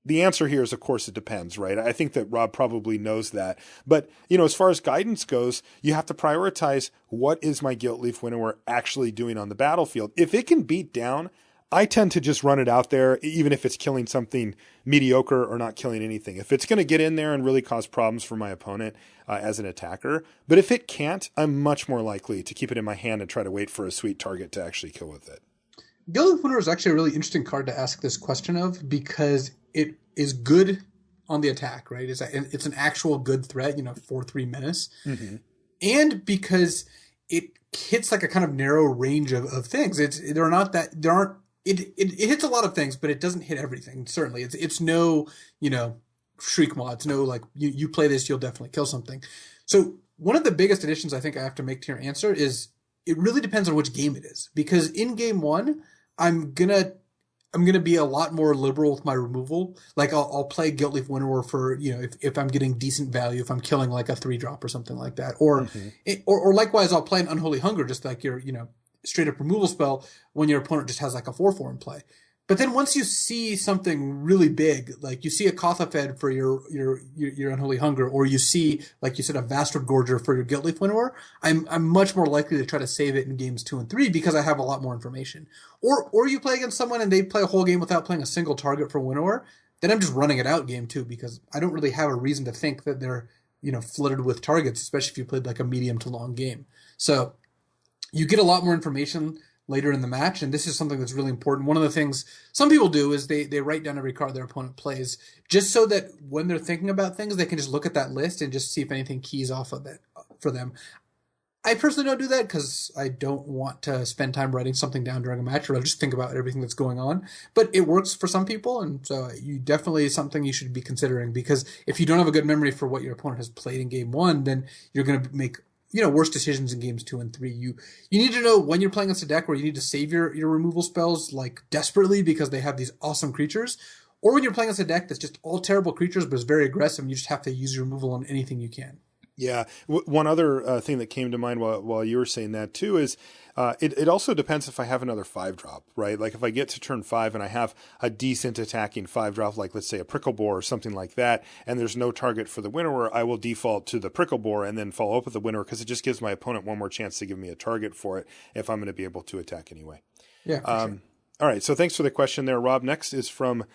the answer here is, of course, it depends, right? I think that Rob probably knows that. But, as far as guidance goes, you have to prioritize what is my Gilt-Leaf Winnower actually doing on the battlefield. If it can beat down, I tend to just run it out there, even if it's killing something mediocre or not killing anything. If it's going to get in there and really cause problems for my opponent as an attacker. But if it can't, I'm much more likely to keep it in my hand and try to wait for a sweet target to actually kill with it. Gilt-Leaf Winnower is actually a really interesting card to ask this question of because it is good on the attack, right? It's an actual good threat, 4/3 menace. Mm-hmm. And because it hits like a kind of narrow range of things. It hits a lot of things, but it doesn't hit everything. Certainly. It's no, Shriek Maw. It's no like you play this, you'll definitely kill something. So one of the biggest additions I think I have to make to your answer is it really depends on which game it is. Because in game 1, I'm gonna be a lot more liberal with my removal. Like I'll play Gilt-Leaf Winnower for, if I'm getting decent value, if I'm killing like a 3-drop or something like that. Or, mm-hmm. or likewise, I'll play an Unholy Hunger, just like your, straight up removal spell when your opponent just has like a 4/4 in play. But then once you see something really big, like you see a Kothafed for your Unholy Hunger, or you see, like you said, a Vastwood Gorger for your Gilt-Leaf Winnower, I'm much more likely to try to save it in games 2 and 3 because I have a lot more information. Or you play against someone and they play a whole game without playing a single target for Winnower, then I'm just running it out game 2 because I don't really have a reason to think that they're, flooded with targets, especially if you played like a medium to long game. So you get a lot more information later in the match, and this is something that's really important. One of the things some people do is they write down every card their opponent plays, just so that when they're thinking about things, they can just look at that list and just see if anything keys off of it for them. I personally don't do that because I don't want to spend time writing something down during a match, or I'll just think about everything that's going on. But it works for some people, and so you definitely is something you should be considering, because if you don't have a good memory for what your opponent has played in game 1, then you're going to make worse decisions in games 2 and 3. You need to know when you're playing against a deck where you need to save your removal spells like desperately because they have these awesome creatures, or when you're playing against a deck that's just all terrible creatures but is very aggressive and you just have to use your removal on anything you can. Yeah. One other thing that came to mind while you were saying that too is it also depends if I have another 5-drop, right? Like if I get to turn 5 and I have a decent attacking 5-drop, like let's say a Pricklebore or something like that, and there's no target for the Winnower, I will default to the Pricklebore and then follow up with the Winnower because it just gives my opponent one more chance to give me a target for it if I'm going to be able to attack anyway. Yeah. Sure. All right. So thanks for the question there, Rob. Next is from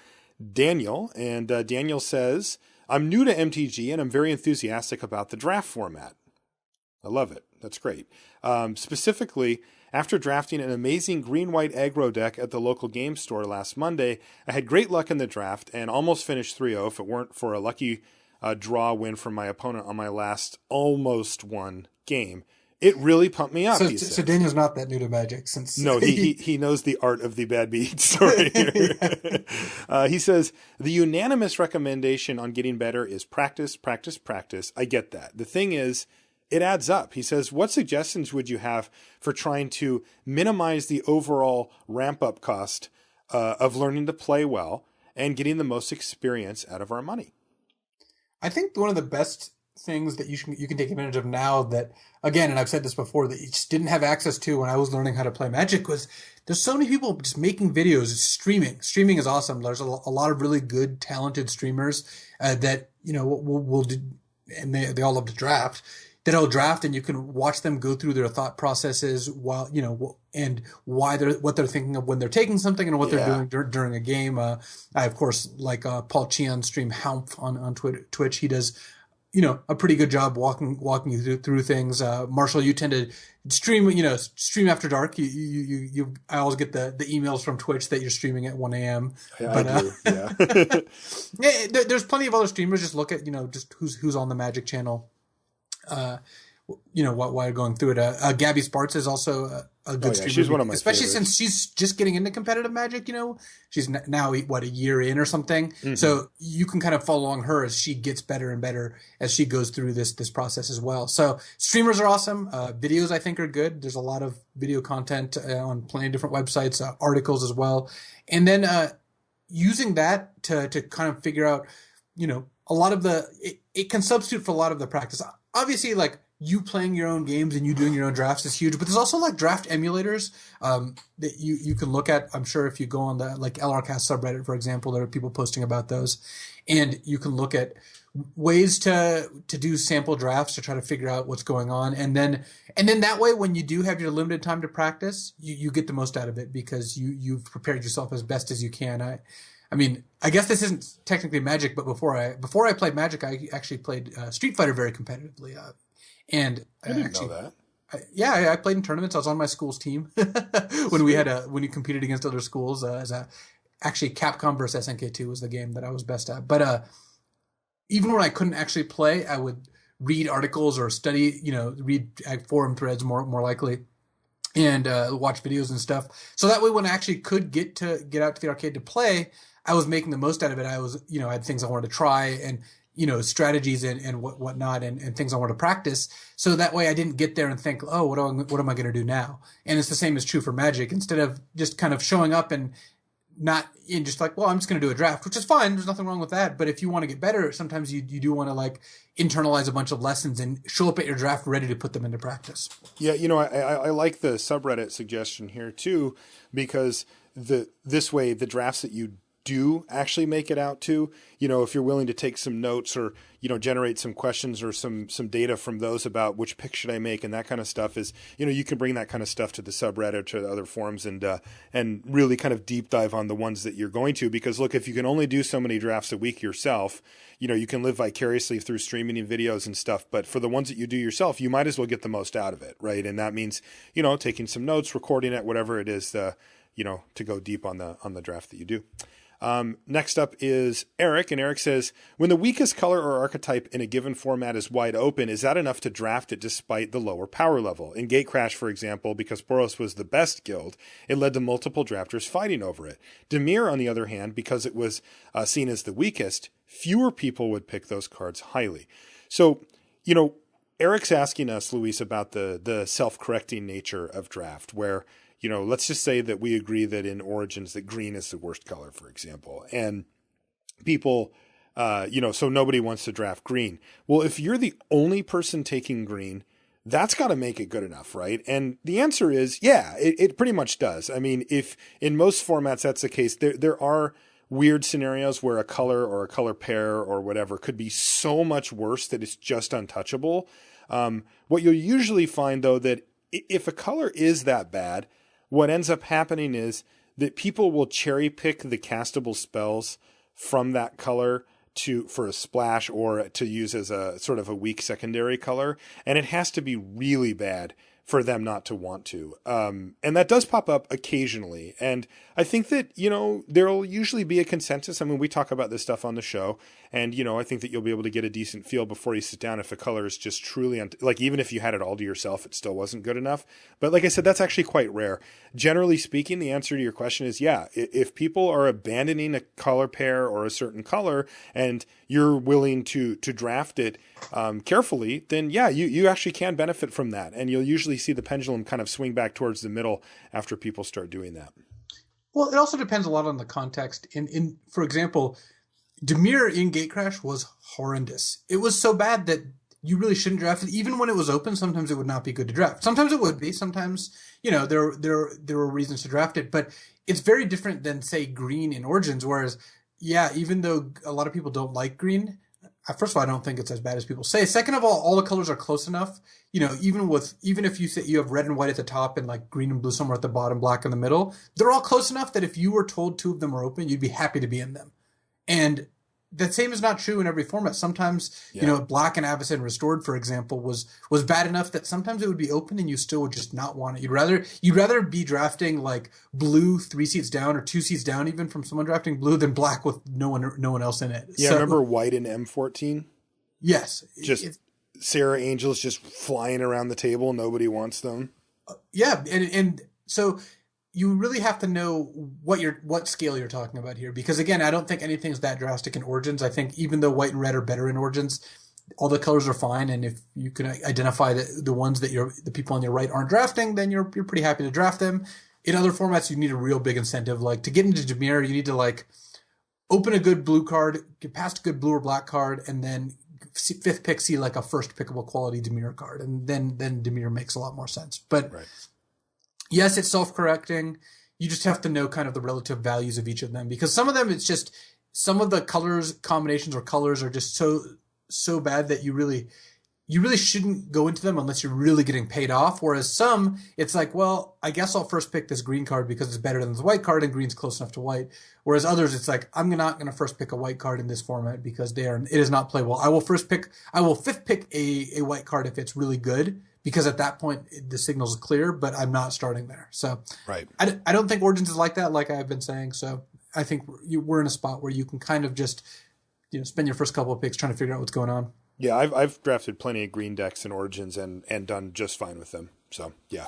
Daniel, and Daniel says, I'm new to MTG and I'm very enthusiastic about the draft format. I love it. That's great. Specifically, after drafting an amazing green-white aggro deck at the local game store last Monday, I had great luck in the draft and almost finished 3-0 if it weren't for a lucky draw win from my opponent on my last almost won game. It really pumped me up. So, so Daniel's not that new to Magic, since no, he knows the art of the bad beat story here. He says the unanimous recommendation on getting better is practice, practice, practice. I get that. The thing is, it adds up. He says, what suggestions would you have for trying to minimize the overall ramp up cost of learning to play well and getting the most experience out of our money? I think one of the best things that you can take advantage of now that, again, and I've said this before, that you just didn't have access to when I was learning how to play Magic, was there's so many people just making videos, streaming. Streaming is awesome. There's a lot of really good, talented streamers that, will do, and they all love to draft. That'll draft, and you can watch them go through their thought processes while, and what they're thinking of when they're taking something and what they're doing during a game. I, of course, like Paul Cheon stream Houmph on Twitch. He does, a pretty good job walking you through things. Marshall, you tend to stream after dark. I always get the emails from Twitch that you're streaming at 1 a.m. Yeah, I do. Yeah. There's plenty of other streamers. Just look at, just who's on the Magic channel. While going through it. Gabby Spartz is also a good streamer. She's one of my especially favorites. Since she's just getting into competitive Magic. She's now a year in or something. Mm-hmm. So you can kind of follow along her as she gets better and better as she goes through this process as well. So streamers are awesome. Videos I think are good. There's a lot of video content on plenty of different websites, articles as well, and then using that to kind of figure out, a lot of it can substitute for a lot of the practice. Obviously, like, you playing your own games and you doing your own drafts is huge, but there's also like draft emulators that you can look at. I'm sure if you go on the like LRcast subreddit, for example, there are people posting about those, and you can look at ways to do sample drafts to try to figure out what's going on, and then that way, when you do have your limited time to practice, you get the most out of it because you've prepared yourself as best as you can. I mean, I guess this isn't technically Magic, but before I played Magic, I actually played Street Fighter very competitively. And I didn't know that. I played in tournaments. I was on my school's team when you competed against other schools. Actually Capcom versus SNK2 was the game that I was best at. But even when I couldn't actually play, I would read articles or study, read forum threads more likely. And watch videos and stuff. So that way, when I actually could get out to the arcade to play, I was making the most out of it. I was, I had things I wanted to try and, strategies and whatnot and things I wanted to practice. So that way I didn't get there and think, oh, what am I going to do now? And it's the same is true for Magic. Instead of just kind of showing up and not in just like, well, I'm just going to do a draft, which is fine. There's nothing wrong with that. But if you want to get better, sometimes you do want to like internalize a bunch of lessons and show up at your draft ready to put them into practice. Yeah. I like the subreddit suggestion here too, because this way, the drafts that you do actually make it out to, if you're willing to take some notes or, generate some questions or some data from those about which pick should I make and that kind of stuff is, you can bring that kind of stuff to the subreddit, to other forums and really kind of deep dive on the ones that you're going to, because look, if you can only do so many drafts a week yourself, you can live vicariously through streaming and videos and stuff, but for the ones that you do yourself, you might as well get the most out of it. Right. And that means, taking some notes, recording it, whatever it is, to go deep on the draft that you do. Next up is Eric, and Eric says, when the weakest color or archetype in a given format is wide open, is that enough to draft it despite the lower power level? In Gatecrash, for example, because Boros was the best guild, it led to multiple drafters fighting over it. Dimir, on the other hand, because it was seen as the weakest, fewer people would pick those cards highly. So, Eric's asking us, Luis, about the self-correcting nature of draft, where let's just say that we agree that in Origins that green is the worst color, for example, and people, so nobody wants to draft green. Well, if you're the only person taking green, that's got to make it good enough, right? And the answer is, yeah, it pretty much does. I mean, if in most formats that's the case, there are weird scenarios where a color or a color pair or whatever could be so much worse that it's just untouchable. What you'll usually find, though, that if a color is that bad, what ends up happening is that people will cherry pick the castable spells from that color for a splash or to use as a sort of a weak secondary color. And it has to be really bad for them not to want to. And that does pop up occasionally. And I think that, there'll usually be a consensus. I mean, we talk about this stuff on the show, and, I think that you'll be able to get a decent feel before you sit down if a color is just truly, even if you had it all to yourself, it still wasn't good enough. But like I said, that's actually quite rare. Generally speaking, the answer to your question is, yeah, if people are abandoning a color pair or a certain color and you're willing to draft it carefully, then yeah, you actually can benefit from that. And you'll usually see the pendulum kind of swing back towards the middle after people start doing that. Well, it also depends a lot on the context. For example, Dimir in Gatecrash was horrendous. It was so bad that you really shouldn't draft it. Even when it was open, sometimes it would not be good to draft. Sometimes it would be. Sometimes, there were reasons to draft it. But it's very different than, say, green in Origins. Whereas, yeah, even though a lot of people don't like green, first of all, I don't think it's as bad as people say. Second of all the colors are close enough. Even if you say you have red and white at the top and like green and blue somewhere at the bottom, black in the middle, they're all close enough that if you were told two of them were open, you'd be happy to be in them. And the same is not true in every format. Sometimes, Black and Avacyn Restored, for example, was bad enough that sometimes it would be open and you still would just not want it. You'd rather be drafting like blue 3 seats down or 2 seats down even from someone drafting blue than black with no one else in it. Yeah, so, remember white in M14? Yes. Sarah Angel's just flying around the table. Nobody wants them. Yeah, and so you really have to know what scale you're talking about here, because again, I don't think anything's that drastic in Origins. I think even though white and red are better in Origins, all the colors are fine, and if you can identify the ones that the people on your right aren't drafting, then you're pretty happy to draft them. In other formats, you need a real big incentive. Like to get into Dimir, you need to like open a good blue card, get past a good blue or black card, and then fifth pick see like a first pickable quality Dimir card, and then Dimir makes a lot more sense. But right. Yes, it's self-correcting. You just have to know kind of the relative values of each of them, because some of them, it's just some of the combinations or colors are just so bad that you really shouldn't go into them unless you're really getting paid off. Whereas some, it's like, well, I guess I'll first pick this green card because it's better than the white card and green's close enough to white. Whereas others, it's like, I'm not going to first pick a white card in this format because it is not playable. I will fifth pick a white card if it's really good, because at that point the signal's clear, but I'm not starting there. So right. I don't think Origins is like that, like I've been saying. So I think we're in a spot where you can kind of just spend your first couple of picks trying to figure out what's going on. Yeah, I've drafted plenty of green decks in Origins and done just fine with them. So yeah.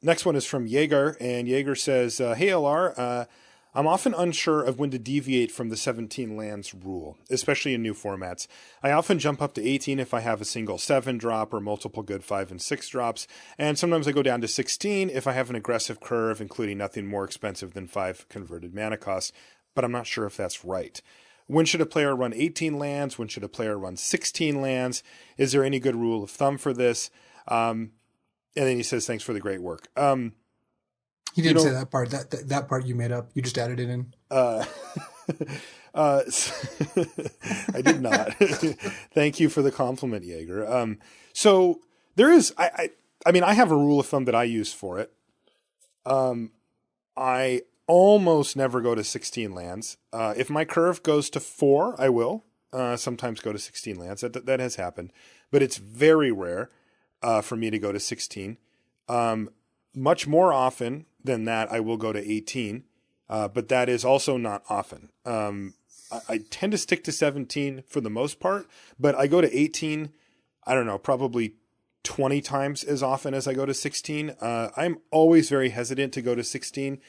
Next one is from Jaeger, and Jaeger says, "Hey LR, I'm often unsure of when to deviate from the 17 lands rule, especially in new formats. I often jump up to 18 if I have a single 7 drop or multiple good 5 and 6 drops, and sometimes I go down to 16 if I have an aggressive curve, including nothing more expensive than 5 converted mana costs, but I'm not sure if that's right. When should a player run 18 lands? When should a player run 16 lands? Is there any good rule of thumb for this?" And then he says, "Thanks for the great work." He didn't say that part. That part you made up. You just added it in. I did not. Thank you for the compliment, Jaeger. So there is, I mean, I have a rule of thumb that I use for it. I almost never go to 16 lands. If my curve goes to 4, I will sometimes go to 16 lands. That has happened, but it's very rare for me to go to 16. Much more often than that, I will go to 18, but that is also not often. I tend to stick to 17 for the most part, but I go to 18, I don't know, probably 20 times as often as I go to 16. I'm always very hesitant to go to 16,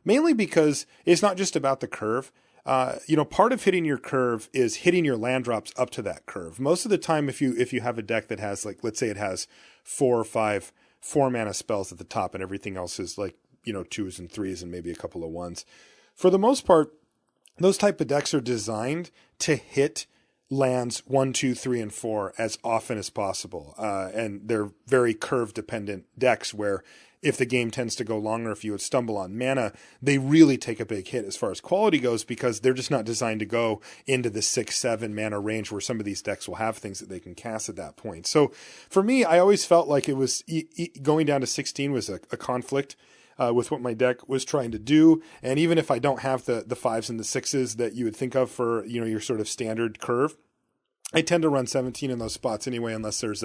mainly because it's not just about the curve. Part of hitting your curve is hitting your land drops up to that curve. Most of the time, if you have a deck that has, like, let's say it has 4 or 5 4-mana spells at the top and everything else is like, 2s and 3s and maybe a couple of 1s. For the most part, those type of decks are designed to hit lands 1, 2, 3, and 4 as often as possible. And they're very curve dependent decks where if the game tends to go longer, if you would stumble on mana, they really take a big hit as far as quality goes, because they're just not designed to go into the 6, 7 mana range where some of these decks will have things that they can cast at that point. So for me, I always felt like it was going down to 16 was a conflict with what my deck was trying to do. And even if I don't have the 5s and the 6s that you would think of for, your sort of standard curve, I tend to run 17 in those spots anyway, unless there's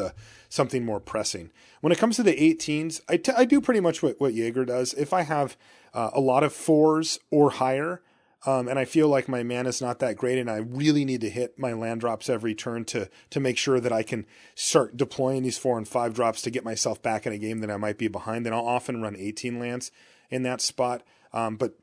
something more pressing. When it comes to the 18s, I do pretty much what Jaeger does. If I have a lot of 4s or higher, and I feel like my mana is not that great, and I really need to hit my land drops every turn to make sure that I can start deploying these 4 and 5 drops to get myself back in a game that I might be behind, then I'll often run 18 lands in that spot. But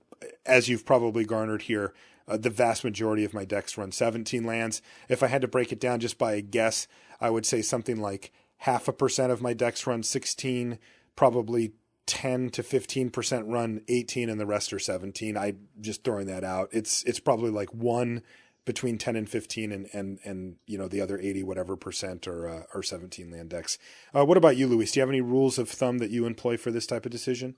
as you've probably garnered here, the vast majority of my decks run 17 lands. If I had to break it down just by a guess, I would say something like 0.5% of my decks run 16, probably 10 to 15% run 18, and the rest are 17. I just throwing that out. It's probably like one between 10 and 15, and the other 80 whatever percent are 17 land decks. What about you, Luis? Do you have any rules of thumb that you employ for this type of decision?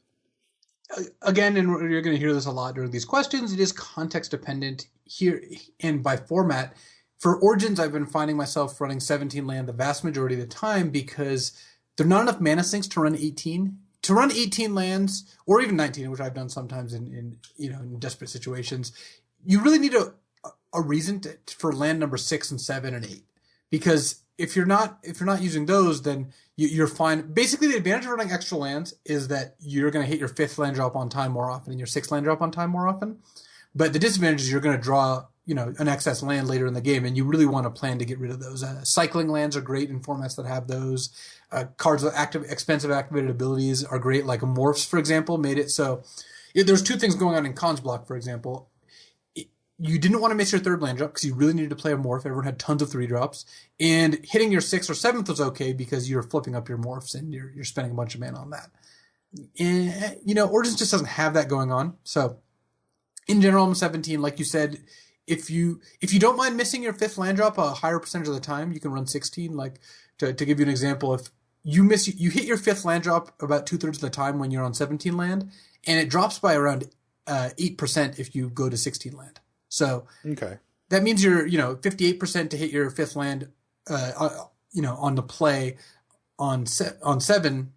Again, and you're going to hear this a lot during these questions, it is context dependent here and by format. For Origins, I've been finding myself running 17 land the vast majority of the time because there are not enough mana sinks to run 18. To run 18 lands, or even 19, which I've done sometimes in desperate situations, you really need a reason for land number 6 and 7 and 8. Because if you're not using those, then you're fine. Basically, the advantage of running extra lands is that you're going to hit your 5th land drop on time more often and your 6th land drop on time more often. But the disadvantage is you're going to draw an excess land later in the game, and you really want to plan to get rid of those. Cycling lands are great in formats that have those. Cards with expensive activated abilities are great, like Morphs, for example, made it so. There's 2 things going on in Cons block, for example. You didn't want to miss your 3rd land drop because you really needed to play a morph. Everyone had tons of 3 drops. And hitting your 6th or 7th was okay because you're flipping up your morphs and you're spending a bunch of mana on that. And, Origins just doesn't have that going on. So, in general, I'm 17. Like you said, if you don't mind missing your 5th land drop a higher percentage of the time, you can run 16. Like, to give you an example, if you hit your 5th land drop about 2/3 of the time when you're on 17 land, and it drops by around 8% if you go to 16 land. So okay, that means you're 58% to hit your 5th land on the play on 7,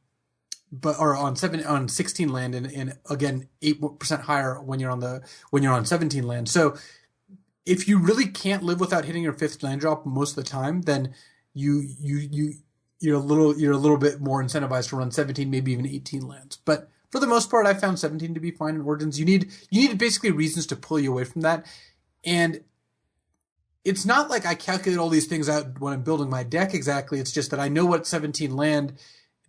but or on 16 land, and again 8% higher when you're on 17 land. So if you really can't live without hitting your 5th land drop most of the time, then you're a little bit more incentivized to run 17, maybe even 18 lands. But for the most part, I found 17 to be fine in Origins. You need basically reasons to pull you away from that. And it's not like I calculate all these things out when I'm building my deck exactly. It's just that I know what 17 land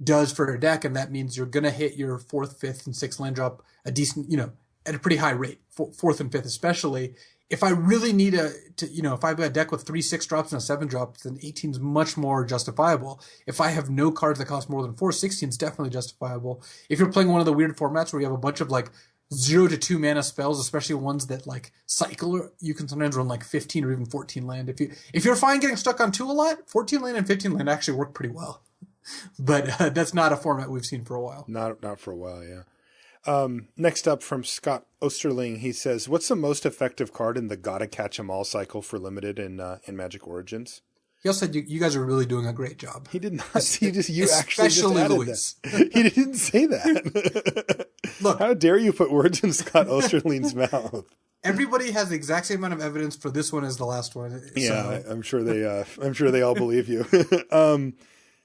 does for a deck, and that means you're going to hit your 4th, 5th, and 6th land drop a decent, at a pretty high rate, 4th and 5th especially. If I really need if I have a deck with 3 6 drops and a 7 drop, then 18 is much more justifiable. If I have no cards that cost more than 4, 16 is definitely justifiable. If you're playing one of the weird formats where you have a bunch of 0 to 2 mana spells, especially ones that cycle, you can sometimes run 15 or even 14 land. If you're fine getting stuck on 2 a lot, 14 land and 15 land actually work pretty well. But that's not a format we've seen for a while. Not for a while, yeah. Next up from Scott Osterling, he says, "What's the most effective card in the Gotta Catch 'Em All cycle for limited in Magic Origins?" He also said you guys are really doing a great job. He did not. He just actually just added Luis. that. He didn't say that. Look, how dare you put words in Scott Osterling's mouth? Everybody has the exact same amount of evidence for this one as the last one. Yeah, so. I'm sure they all believe you.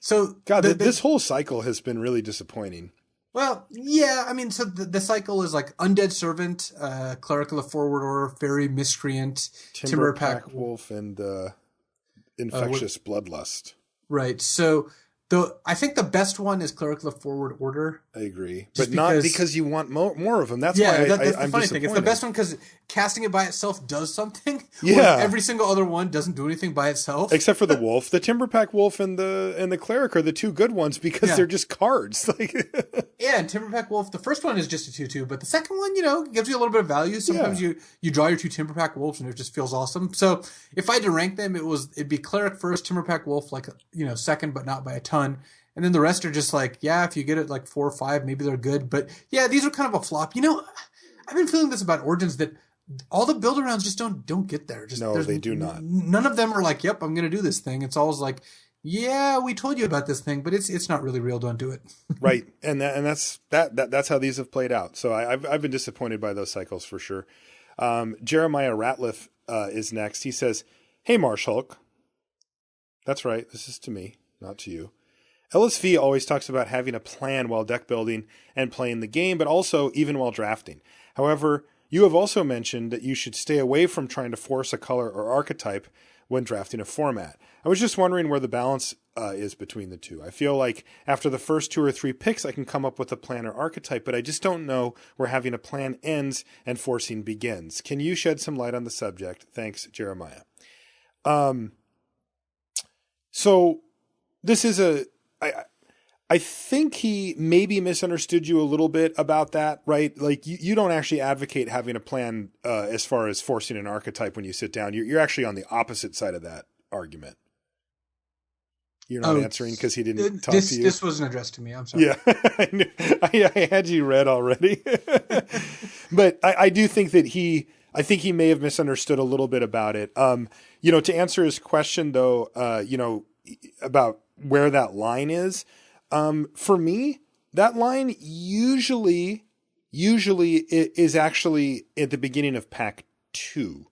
So God, this whole cycle has been really disappointing. Well, yeah, I mean, so the cycle is Undead Servant, Cleric of the Forward Order, Fairy Miscreant, Timberpack Wolf, and Infectious Bloodlust. Right. So I think the best one is Cleric of the Forward Order. I agree, but not because you want more of them. That's why that's the I'm funny thing. It's the best one because casting it by itself does something. Yeah, every single other one doesn't do anything by itself, except for the Wolf. The Timberpack Wolf and the Cleric are the 2 good ones because they're just cards. Yeah, and Timberpack Wolf. The first one is just a 2/2, but the second one, gives you a little bit of value. Sometimes you draw your 2 Timberpack Wolves and it just feels awesome. So if I had to rank them, it'd be Cleric first, Timberpack Wolf second, but not by a ton. And then the rest are just if you get it 4 or 5, maybe they're good. But yeah, these are kind of a flop. I've been feeling this about Origins that all the build arounds just don't get there. No, they do not. None of them are yep, I'm going to do this thing. It's always yeah, we told you about this thing, but it's not really real. Don't do it. Right, and that's how these have played out. So I've been disappointed by those cycles for sure. Jeremiah Ratliff is next. He says, "Hey, Marsh Hulk, That's right. This is to me, not to you. LSV always talks about having a plan while deck building and playing the game, but also even while drafting. However, you have also mentioned that you should stay away from trying to force a color or archetype when drafting a format. I was just wondering where the balance is between the two. I feel like after the first 2 or 3 picks, I can come up with a plan or archetype, but I just don't know where having a plan ends and forcing begins. Can you shed some light on the subject? Thanks, Jeremiah. So this is I think he maybe misunderstood you a little bit about that, right? Like you don't actually advocate having a plan as far as forcing an archetype when you sit down. You're actually on the opposite side of that argument. You're not answering because he didn't talk to you. This wasn't addressed to me. I'm sorry. Yeah, I had you read already. But I do think that I think he may have misunderstood a little bit about it. To answer his question though, about where that line is, for me, that line usually is actually at the beginning of pack 2,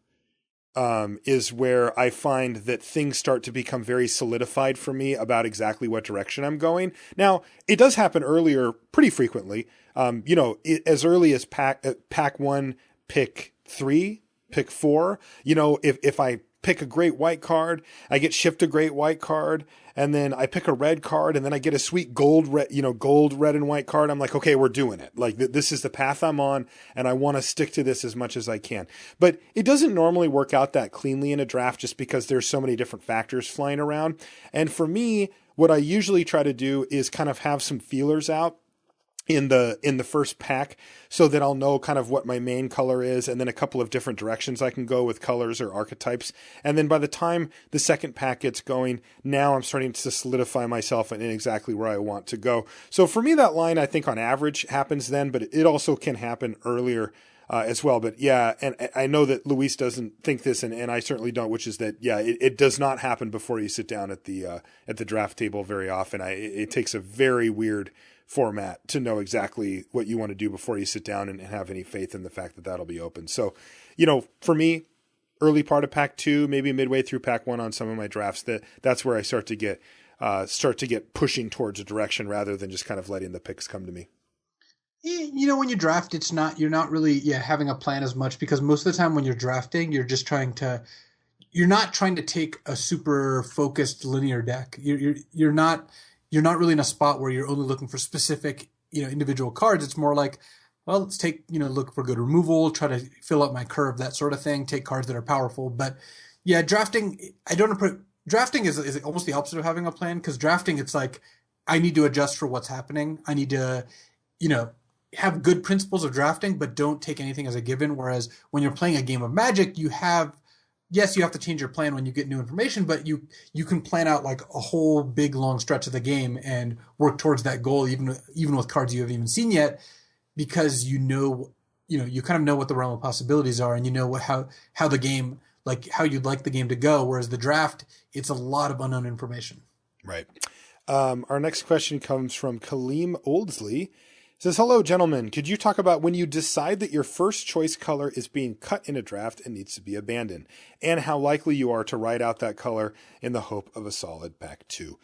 is where I find that things start to become very solidified for me about exactly what direction I'm going. Now, it does happen earlier pretty frequently. As early as pack 1, pick 3, pick 4, if I pick a great white card, I get shipped a great white card, and then I pick a red card, and then I get a sweet gold, red, and white card. I'm like, okay, we're doing it. Like this is the path I'm on, and I want to stick to this as much as I can. But it doesn't normally work out that cleanly in a draft just because there's so many different factors flying around. And for me, what I usually try to do is kind of have some feelers out in the first pack so that I'll know kind of what my main color is, and then a couple of different directions I can go with colors or archetypes. And then by the time the second pack gets going, now I'm starting to solidify myself in exactly where I want to go. So for me, that line, I think on average happens then, but it also can happen earlier as well. But yeah, and I know that Luis doesn't think this, and I certainly don't, which is that, yeah, it does not happen before you sit down at the draft table very often. It takes a very weird format to know exactly what you want to do before you sit down and have any faith in the fact that that'll be open. So, for me, early part of pack 2, maybe midway through pack 1 on some of my drafts, that's where I start to get pushing towards a direction rather than just kind of letting the picks come to me. When you draft, you're not really having a plan as much, because most of the time when you're drafting, you're not trying to take a super focused linear deck. You're not really in a spot where you're only looking for specific, individual cards. It's more like, well, let's take, look for good removal, try to fill up my curve, that sort of thing, take cards that are powerful. But yeah, drafting is almost the opposite of having a plan, because drafting, it's like, I need to adjust for what's happening. I need to, have good principles of drafting, but don't take anything as a given. Whereas when you're playing a game of Magic, you have to change your plan when you get new information, but you can plan out like a whole big long stretch of the game and work towards that goal, even with cards you haven't even seen yet, because you kind of know what the realm of possibilities are, and you know how the game, like how you'd like the game to go. Whereas the draft, it's a lot of unknown information. Right. Our next question comes from Kaleem Oldsley. It says, hello, gentlemen. Could you talk about when you decide that your first choice color is being cut in a draft and needs to be abandoned, and how likely you are to write out that color in the hope of a solid pack 2?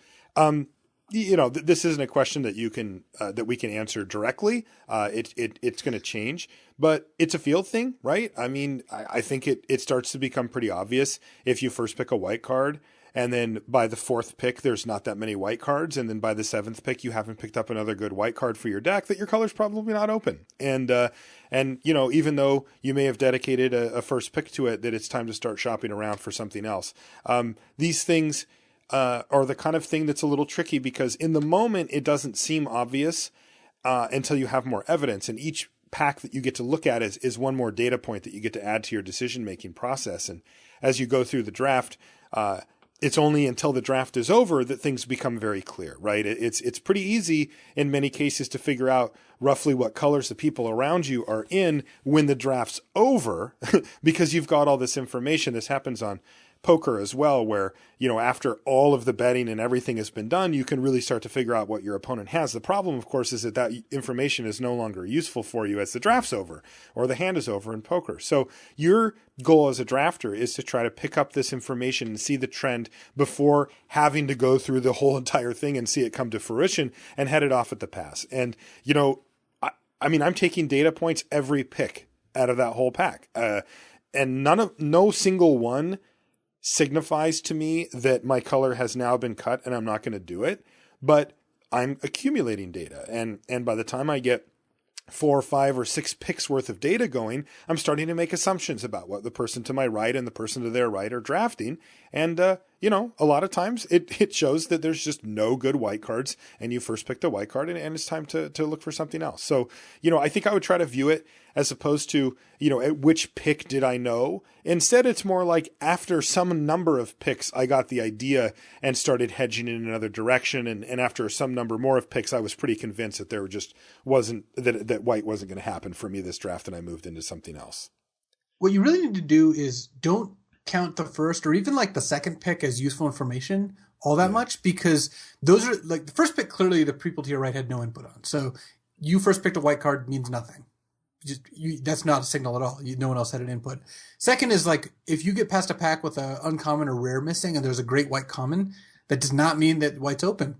This isn't a question that you can that we can answer directly. It's going to change, but it's a field thing, right? I mean, I think it starts to become pretty obvious if you first pick a white card, and then by the 4th pick, there's not that many white cards. And then by the 7th pick, you haven't picked up another good white card for your deck, that your color's probably not open. And even though you may have dedicated a first pick to it, that it's time to start shopping around for something else. These things are the kind of thing that's a little tricky, because in the moment, it doesn't seem obvious until you have more evidence. And each pack that you get to look at is one more data point that you get to add to your decision-making process. And as you go through the draft, it's only until the draft is over that things become very clear, right? It's pretty easy in many cases to figure out roughly what colors the people around you are in when the draft's over, because you've got all this information. This happens on poker as well, where, after all of the betting and everything has been done, you can really start to figure out what your opponent has. The problem, of course, is that information is no longer useful for you as the draft's over or the hand is over in poker. So your goal as a drafter is to try to pick up this information and see the trend before having to go through the whole entire thing and see it come to fruition and head it off at the pass. And, I'm taking data points every pick out of that whole pack. And no single one signifies to me that my color has now been cut and I'm not going to do it, but I'm accumulating data. And by the time I get 4 or 5 or 6 picks worth of data going, I'm starting to make assumptions about what the person to my right and the person to their right are drafting. And, a lot of times it shows that there's just no good white cards and you first picked a white card and it's time to look for something else. So, I think I would try to view it as opposed to, at which pick did I know? Instead, it's more like after some number of picks, I got the idea and started hedging in another direction. And after some number more of picks, I was pretty convinced that there just wasn't, that white wasn't going to happen for me this draft, and I moved into something else. What you really need to do is don't count the first or even like the second pick as useful information all that much, because those are like the first pick, clearly the people to your right had no input on. So you first picked a white card means nothing. That's not a signal at all. No one else had an input. Second is like, if you get past a pack with an uncommon or rare missing and there's a great white common, that does not mean that white's open.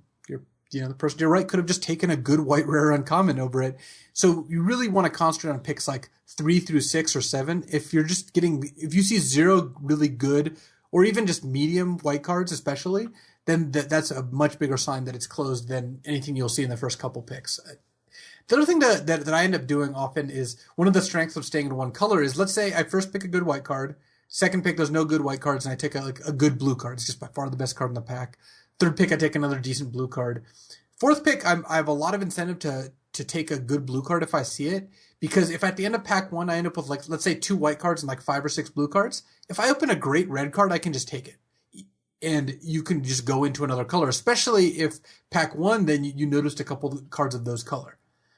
The person to your right could have just taken a good white rare uncommon over it. So you really want to concentrate on picks like 3 through 6 or 7. If you see 0 really good or even just medium white cards, especially, then that's a much bigger sign that it's closed than anything you'll see in the first couple picks. The other thing that I end up doing often is, one of the strengths of staying in one color is, let's say I first pick a good white card, second pick there's no good white cards, and I take a good blue card. It's just by far the best card in the pack. Third pick I take another decent blue card. Fourth pick I have a lot of incentive to take a good blue card if I see it, because if at the end of pack 1 I end up with, like, let's say 2 white cards and like 5 or 6 blue cards, if I open a great red card I can just take it. And you can just go into another color, especially if pack 1 then you noticed a couple of cards of those color.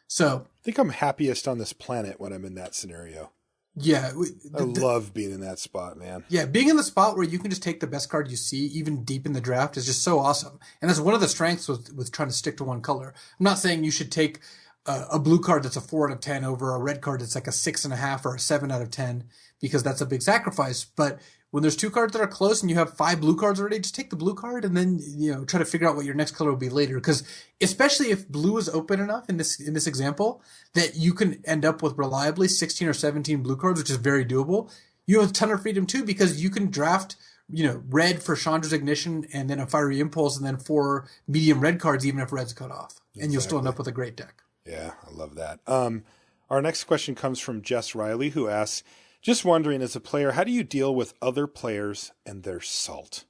So I think I'm happiest on this planet when I'm in that scenario. Yeah. I love being in that spot, man. Yeah, being in the spot where you can just take the best card you see, even deep in the draft, is just so awesome. And that's one of the strengths with trying to stick to one color. I'm not saying you should take a blue card that's a 4 out of 10 over a red card that's like a 6.5 or a 7 out of 10, because that's a big sacrifice. But when there's 2 cards that are close and you have 5 blue cards already, just take the blue card and then, try to figure out what your next color will be later. Because especially if blue is open enough in this example that you can end up with reliably 16 or 17 blue cards, which is very doable, you have a ton of freedom too, because you can draft, red for Chandra's Ignition and then a Fiery Impulse and then 4 medium red cards, even if red's cut off. Exactly. And you'll still end up with a great deck. Yeah, I love that. Our next question comes from Jess Riley, who asks, just wondering, as a player, how do you deal with other players and their salt?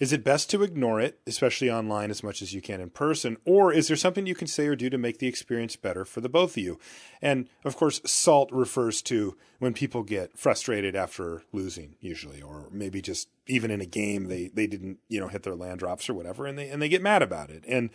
Is it best to ignore it, especially online, as much as you can in person? Or is there something you can say or do to make the experience better for the both of you? And, of course, salt refers to when people get frustrated after losing, usually, or maybe just even in a game they didn't, hit their land drops or whatever, and they get mad about it. And,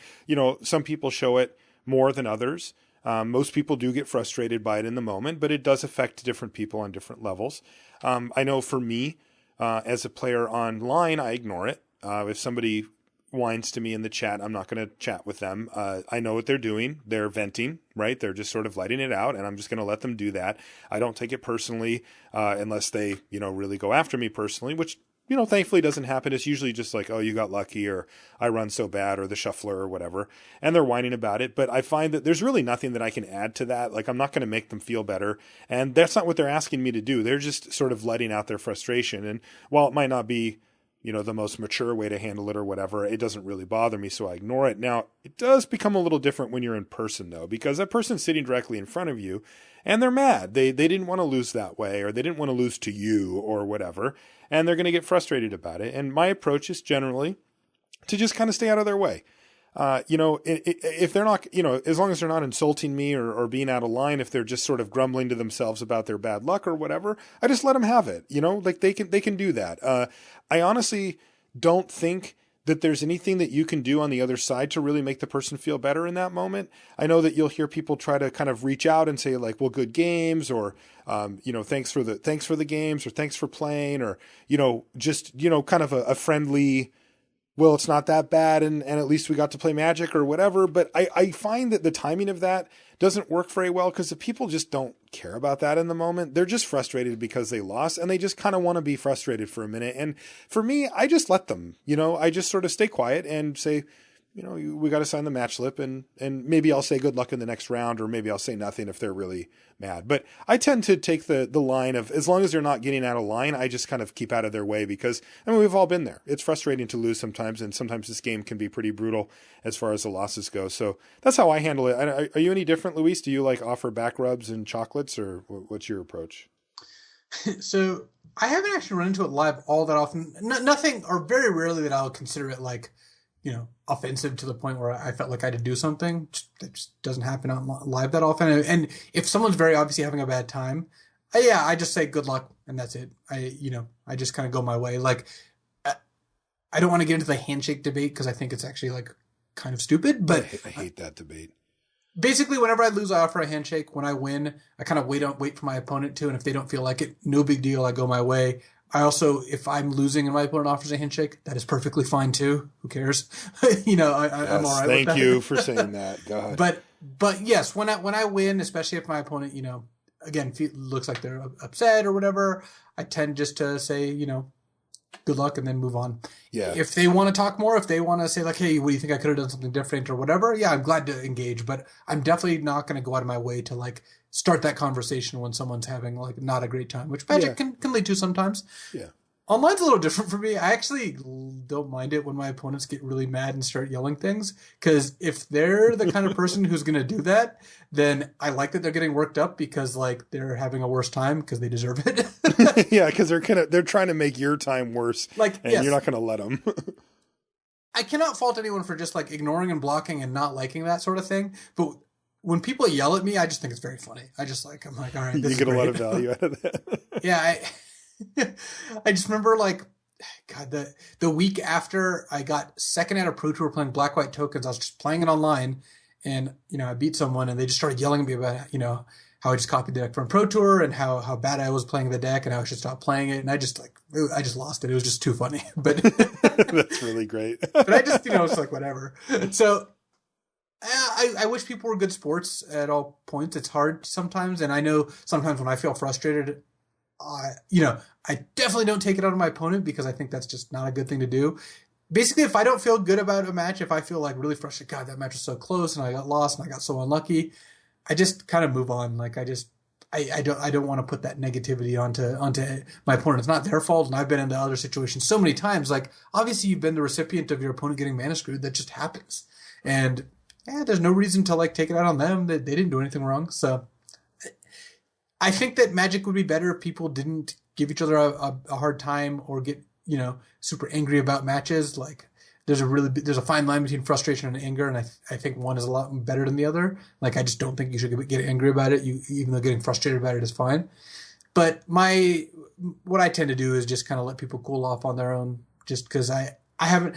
some people show it more than others. Most people do get frustrated by it in the moment, but it does affect different people on different levels. I know for me, as a player online, I ignore it. If somebody whines to me in the chat, I'm not going to chat with them. I know what they're doing. They're venting, right? They're just sort of letting it out, and I'm just going to let them do that. I don't take it personally unless they, really go after me personally, which, thankfully doesn't happen. It's usually just like, oh, you got lucky, or I run so bad, or the shuffler, or whatever. And they're whining about it. But I find that there's really nothing that I can add to that. Like, I'm not going to make them feel better. And that's not what they're asking me to do. They're just sort of letting out their frustration. And while it might not be, the most mature way to handle it or whatever, it doesn't really bother me, so I ignore it. Now, it does become a little different when you're in person, though, because that person's sitting directly in front of you, and they're mad. They didn't want to lose that way, or they didn't want to lose to you, or whatever, and they're going to get frustrated about it. And my approach is generally to just kind of stay out of their way. If they're not, as long as they're not insulting me or being out of line, if they're just sort of grumbling to themselves about their bad luck or whatever, I just let them have it. Like they can do that. I honestly don't think that there's anything that you can do on the other side to really make the person feel better in that moment. I know that you'll hear people try to kind of reach out and say like, well, good games, or, thanks for the games, or thanks for playing, or, just, kind of a friendly, well, it's not that bad, and at least we got to play Magic or whatever. But I find that the timing of that doesn't work very well, because the people just don't care about that in the moment. They're just frustrated because they lost, and they just kind of want to be frustrated for a minute. And for me, I just let them, I just sort of stay quiet and say, we got to sign the match slip, and maybe I'll say good luck in the next round, or maybe I'll say nothing if they're really mad. But I tend to take the line of, as long as they're not getting out of line, I just kind of keep out of their way, because we've all been there. It's frustrating to lose sometimes, and sometimes this game can be pretty brutal as far as the losses go. So that's how I handle it. Are you any different, Luis? Do you like offer back rubs and chocolates, or what's your approach? So I haven't actually run into it live all that often. Nothing, or very rarely, that I'll consider it like, offensive to the point where I felt like I had to do something. That just doesn't happen on live that often. And if someone's very obviously having a bad time, I just say good luck, and that's it. I just kind of go my way. Like, I don't want to get into the handshake debate, because I think it's actually like kind of stupid, but I hate that debate. Basically, whenever I lose, I offer a handshake. When I win, I kind of wait for my opponent to, and if they don't feel like it, no big deal. I go my way. I also, if I'm losing and my opponent offers a handshake, that is perfectly fine too. Who cares? I'm all right. Thank you for saying that. God. But yes, when I win, especially if my opponent, again, looks like they're upset or whatever, I tend just to say, good luck, and then move on. Yeah. If they want to talk more, if they want to say like, hey, what do you think I could have done something different or whatever? Yeah, I'm glad to engage, but I'm definitely not going to go out of my way to like start that conversation when someone's having like not a great time, which Magic can lead to sometimes. Yeah. Online's a little different for me. I actually don't mind it when my opponents get really mad and start yelling things, because if they're the kind of person who's going to do that, then I like that they're getting worked up, because like they're having a worse time because they deserve it. Yeah, because they're trying to make your time worse, and you're not going to let them. I cannot fault anyone for just like ignoring and blocking and not liking that sort of thing, but when people yell at me, I just think it's very funny. I'm like, all right, this you is get great. A lot of value out of that. Yeah, I just remember like, God, the week after I got second at a Pro Tour playing Black White Tokens, I was just playing it online, and I beat someone, and they just started yelling at me about how I just copied the deck from Pro Tour, and how bad I was playing the deck, and how I should stop playing it, and I just lost it. It was just too funny. But that's really great. But I just it's like whatever. So. I wish people were good sports at all points. It's hard sometimes, and I know sometimes when I feel frustrated, I definitely don't take it out on my opponent, because I think that's just not a good thing to do. Basically, if I don't feel good about a match, if I feel like really frustrated, God, that match was so close, and I got lost, and I got so unlucky, I just kind of move on. Like I don't want to put that negativity onto my opponent. It's not their fault, and I've been into other situations so many times. Like obviously, you've been the recipient of your opponent getting mana screwed. That just happens, and there's no reason to like take it out on them. That they didn't do anything wrong. So I think that Magic would be better if people didn't give each other a hard time or get, super angry about matches. Like there's a fine line between frustration and anger. And I think one is a lot better than the other. Like, I just don't think you should get angry about it. Even though getting frustrated about it is fine. But what I tend to do is just kind of let people cool off on their own, just because I haven't,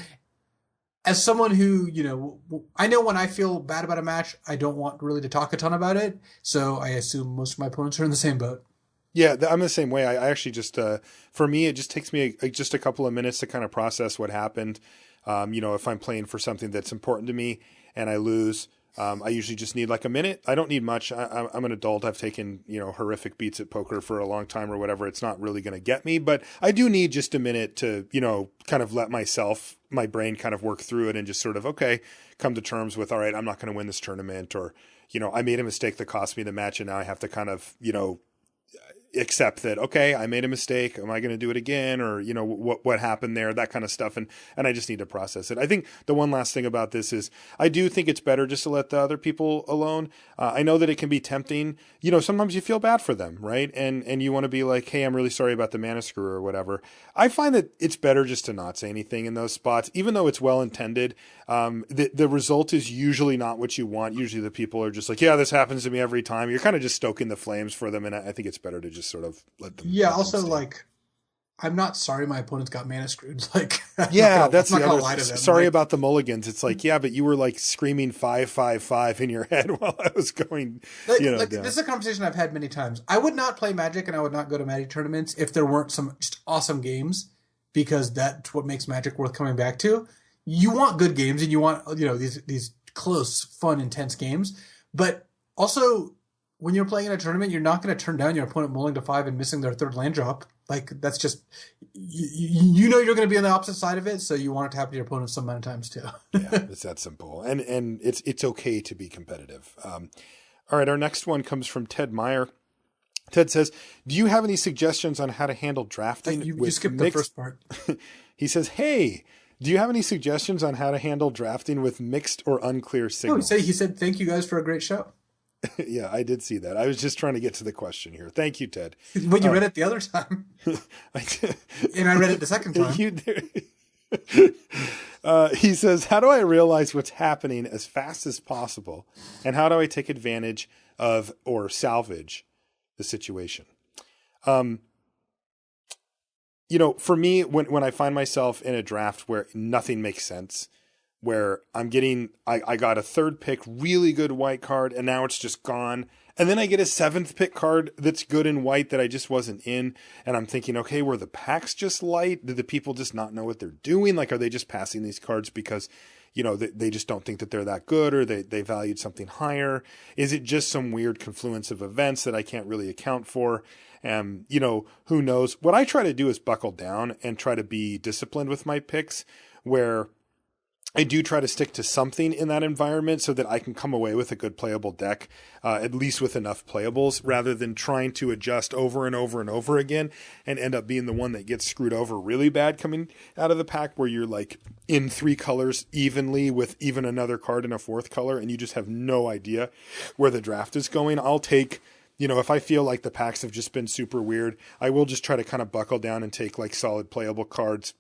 as someone who, I know when I feel bad about a match, I don't want really to talk a ton about it. So I assume most of my opponents are in the same boat. Yeah, I'm the same way. I actually just, for me, it just takes me just a couple of minutes to kind of process what happened. If I'm playing for something that's important to me and I lose, I usually just need like a minute. I don't need much. I'm an adult. I've taken, horrific beats at poker for a long time or whatever. It's not really going to get me, but I do need just a minute to, kind of let my brain kind of work through it and just sort of, okay, come to terms with, all right, I'm not going to win this tournament, or, I made a mistake that cost me the match, and now I have to kind of, accept that, okay, I made a mistake. Am I going to do it again? Or, what happened there, that kind of stuff. And I just need to process it. I think the one last thing about this is I do think it's better just to let the other people alone. I know that it can be tempting. Sometimes you feel bad for them, right? And you want to be like, hey, I'm really sorry about the mana screw or whatever. I find that it's better just to not say anything in those spots, even though it's well intended. The result is usually not what you want. Usually the people are just like, yeah, this happens to me every time. You're kind of just stoking the flames for them. And I think it's better to just sort of let them. Yeah. Also, like, I'm not sorry my opponents got mana screwed. Like, Yeah, that's I'm the not gonna other. lie to them. Sorry Like, about the mulligans. It's like, yeah, but you were like screaming 5-5-5 in your head while I was going, down. This is a conversation I've had many times. I would not play Magic and I would not go to Magic tournaments if there weren't some just awesome games, because that's what makes Magic worth coming back to. You want good games and you want, these close, fun, intense games. But also, when you're playing in a tournament, you're not going to turn down your opponent mulling to 5 and missing their third land drop. Like, that's just, you're going to be on the opposite side of it, so you want it to happen to your opponent some amount of times too. Yeah, it's that simple. And it's okay to be competitive. All right, our next one comes from Ted Meyer. Ted says, do you have any suggestions on how to handle drafting? You skipped the first part. He says, hey, do you have any suggestions on how to handle drafting with mixed or unclear signals? No, he said, thank you guys for a great show. Yeah, I did see that. I was just trying to get to the question here. Thank you, Ted. When you read it the other time. I did. And I read it the second time. He says, how do I realize what's happening as fast as possible? And how do I take advantage of or salvage the situation? For me, when I find myself in a draft where nothing makes sense, where I got a third pick, really good white card, and now it's just gone. And then I get a 7th pick card that's good in white that I just wasn't in. And I'm thinking, okay, were the packs just light? Did the people just not know what they're doing? Like, are they just passing these cards because, they just don't think that they're that good, or they valued something higher? Is it just some weird confluence of events that I can't really account for? Who knows? What I try to do is buckle down and try to be disciplined with my picks, where I do try to stick to something in that environment so that I can come away with a good playable deck, at least with enough playables, rather than trying to adjust over and over and over again and end up being the one that gets screwed over really bad coming out of the pack, where you're like in 3 colors evenly with even another card in a 4th color and you just have no idea where the draft is going. I'll take, if I feel like the packs have just been super weird, I will just try to kind of buckle down and take like solid playable cards,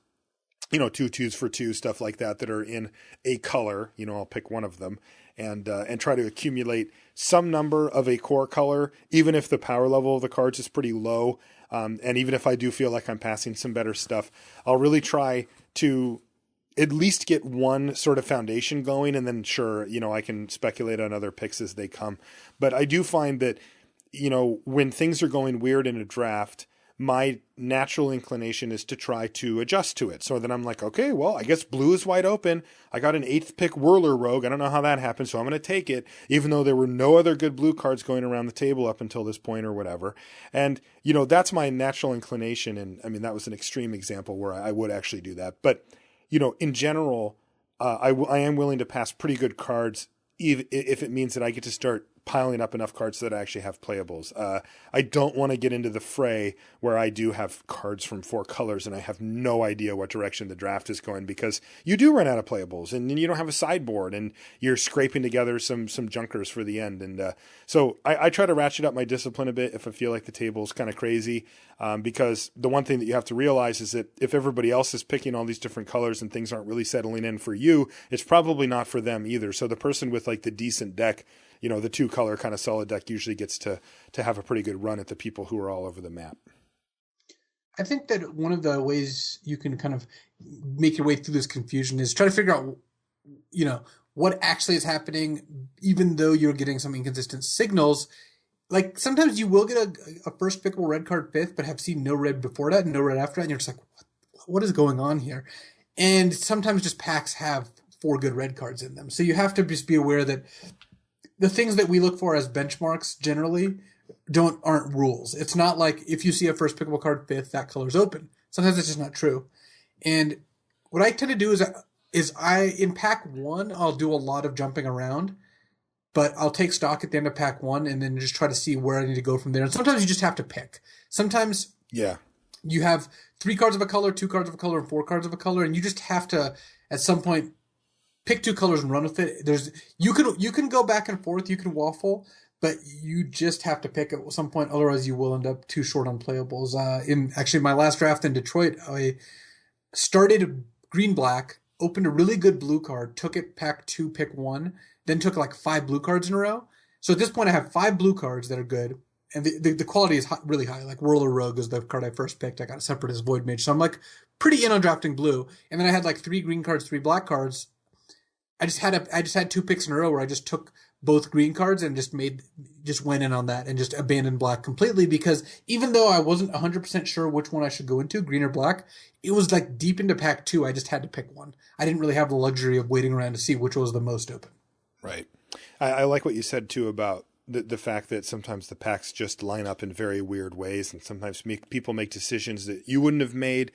2 2s for 2, stuff like that are in a color. I'll pick one of them and try to accumulate some number of a core color, even if the power level of the cards is pretty low. And even if I do feel like I'm passing some better stuff, I'll really try to at least get one sort of foundation going. And then sure, I can speculate on other picks as they come. But I do find that, when things are going weird in a draft, my natural inclination is to try to adjust to it. So then I'm like, okay, well, I guess blue is wide open. I got an 8th pick Whirler Rogue. I don't know how that happened, so I'm going to take it, even though there were no other good blue cards going around the table up until this point or whatever. And, that's my natural inclination. And I mean, that was an extreme example where I would actually do that. But, in general, I am willing to pass pretty good cards if it means that I get to start piling up enough cards so that I actually have playables. I don't want to get into the fray where I do have cards from 4 colors and I have no idea what direction the draft is going, because you do run out of playables and then you don't have a sideboard and you're scraping together some junkers for the end. And so I try to ratchet up my discipline a bit if I feel like the table is kind of crazy, because the one thing that you have to realize is that if everybody else is picking all these different colors and things aren't really settling in for you, it's probably not for them either. So the person with like the decent deck, the 2 color kind of solid deck usually gets to have a pretty good run at the people who are all over the map. I think that one of the ways you can kind of make your way through this confusion is try to figure out, what actually is happening, even though you're getting some inconsistent signals. Like, sometimes you will get a first pickable red card 5th, but have seen no red before that and no red after that, and you're just like, what is going on here? And sometimes just packs have 4 good red cards in them. So you have to just be aware that the things that we look for as benchmarks generally aren't rules. It's not like if you see a first pickable card 5th, that color's open. Sometimes it's just not true. And what I tend to do is in pack 1, I'll do a lot of jumping around, but I'll take stock at the end of pack 1 and then just try to see where I need to go from there. And sometimes you just have to pick. Sometimes you have 3 cards of a color, 2 cards of a color, and 4 cards of a color, and you just have to, at some point, pick 2 colors and run with it. You can go back and forth, you can waffle, but you just have to pick at some point. Otherwise, you will end up too short on playables. In actually my last draft in Detroit, I started green-black, opened a really good blue card, took it pack 2, pick 1, then took like 5 blue cards in a row. So at this point, I have 5 blue cards that are good, and the quality is really high. Like Whirler Rogue is the card I first picked. I got it separate as Void Mage. So I'm like pretty in on drafting blue. And then I had like 3 green cards, 3 black cards. I just had 2 picks in a row where I just took both green cards and just went in on that and just abandoned black completely, because even though I wasn't 100% sure which one I should go into, green or black, it was like deep into pack 2. I just had to pick one. I didn't really have the luxury of waiting around to see which was the most open. Right. I like what you said too about the fact that sometimes the packs just line up in very weird ways, and sometimes people make decisions that you wouldn't have made.